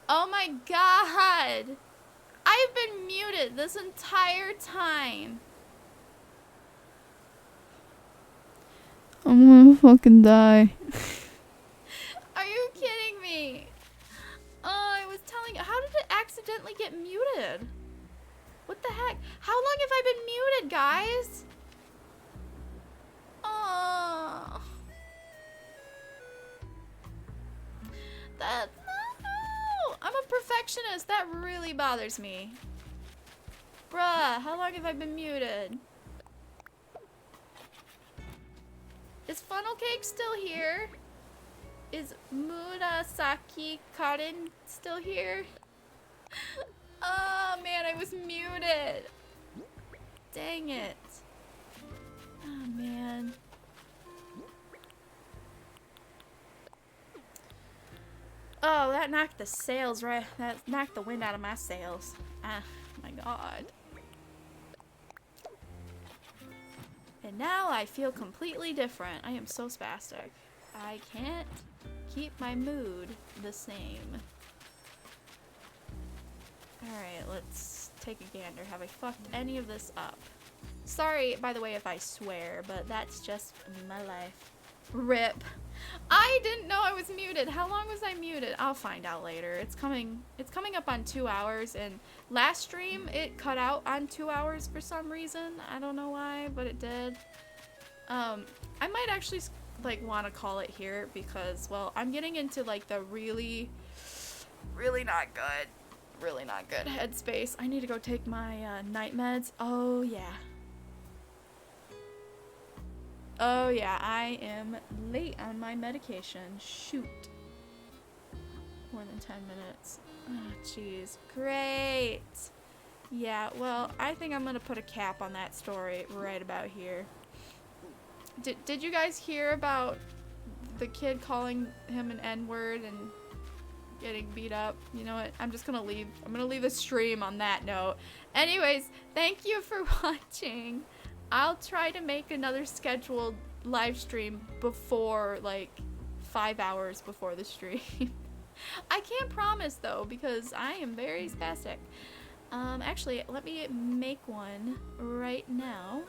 Oh my god! I've been muted this entire time. I'm gonna fucking die. Are you kidding me? Oh, I was telling you. How did it accidentally get muted? What the heck? How long have I been muted, guys? Oh. That, no. I'm a perfectionist. That really bothers me. Bruh, how long have I been muted? Is Funnel Cake still here? Is Murasaki Karin still here? Oh man, I was muted. Dang it. Oh man. Oh, that knocked the sails right. That knocked the wind out of my sails. Ah, my god. And now I feel completely different. I am so spastic. I can't keep my mood the same. Alright, let's take a gander. Have I fucked any of this up? Sorry, by the way, if I swear, but that's just my life. RIP. I didn't know I was muted. How long was I muted? I'll find out later. It's coming up on 2 hours, and last stream it cut out on 2 hours for some reason. I don't know why, but it did. I might actually like want to call it here because, well, I'm getting into like the really not good headspace. I need to go take my night meds. Oh yeah. Oh yeah, I am late on my medication. Shoot. More than 10 minutes. Oh, jeez. Great. Yeah, well, I think I'm gonna put a cap on that story right about here. Did you guys hear about the kid calling him an N-word and getting beat up? You know what? I'm gonna leave the stream on that note. Anyways, thank you for watching. I'll try to make another scheduled live stream before, like, 5 hours before the stream. I can't promise, though, because I am very spastic. Actually, let me make one right now.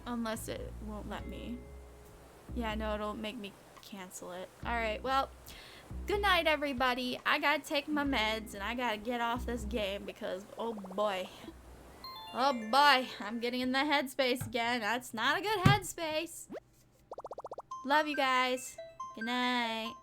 Unless it won't let me. Yeah, no, it'll make me cancel it. Alright, well, good night, everybody. I gotta take my meds, and I gotta get off this game because, oh boy. Oh boy, I'm getting in the headspace again. That's not a good headspace. Love you guys. Good night.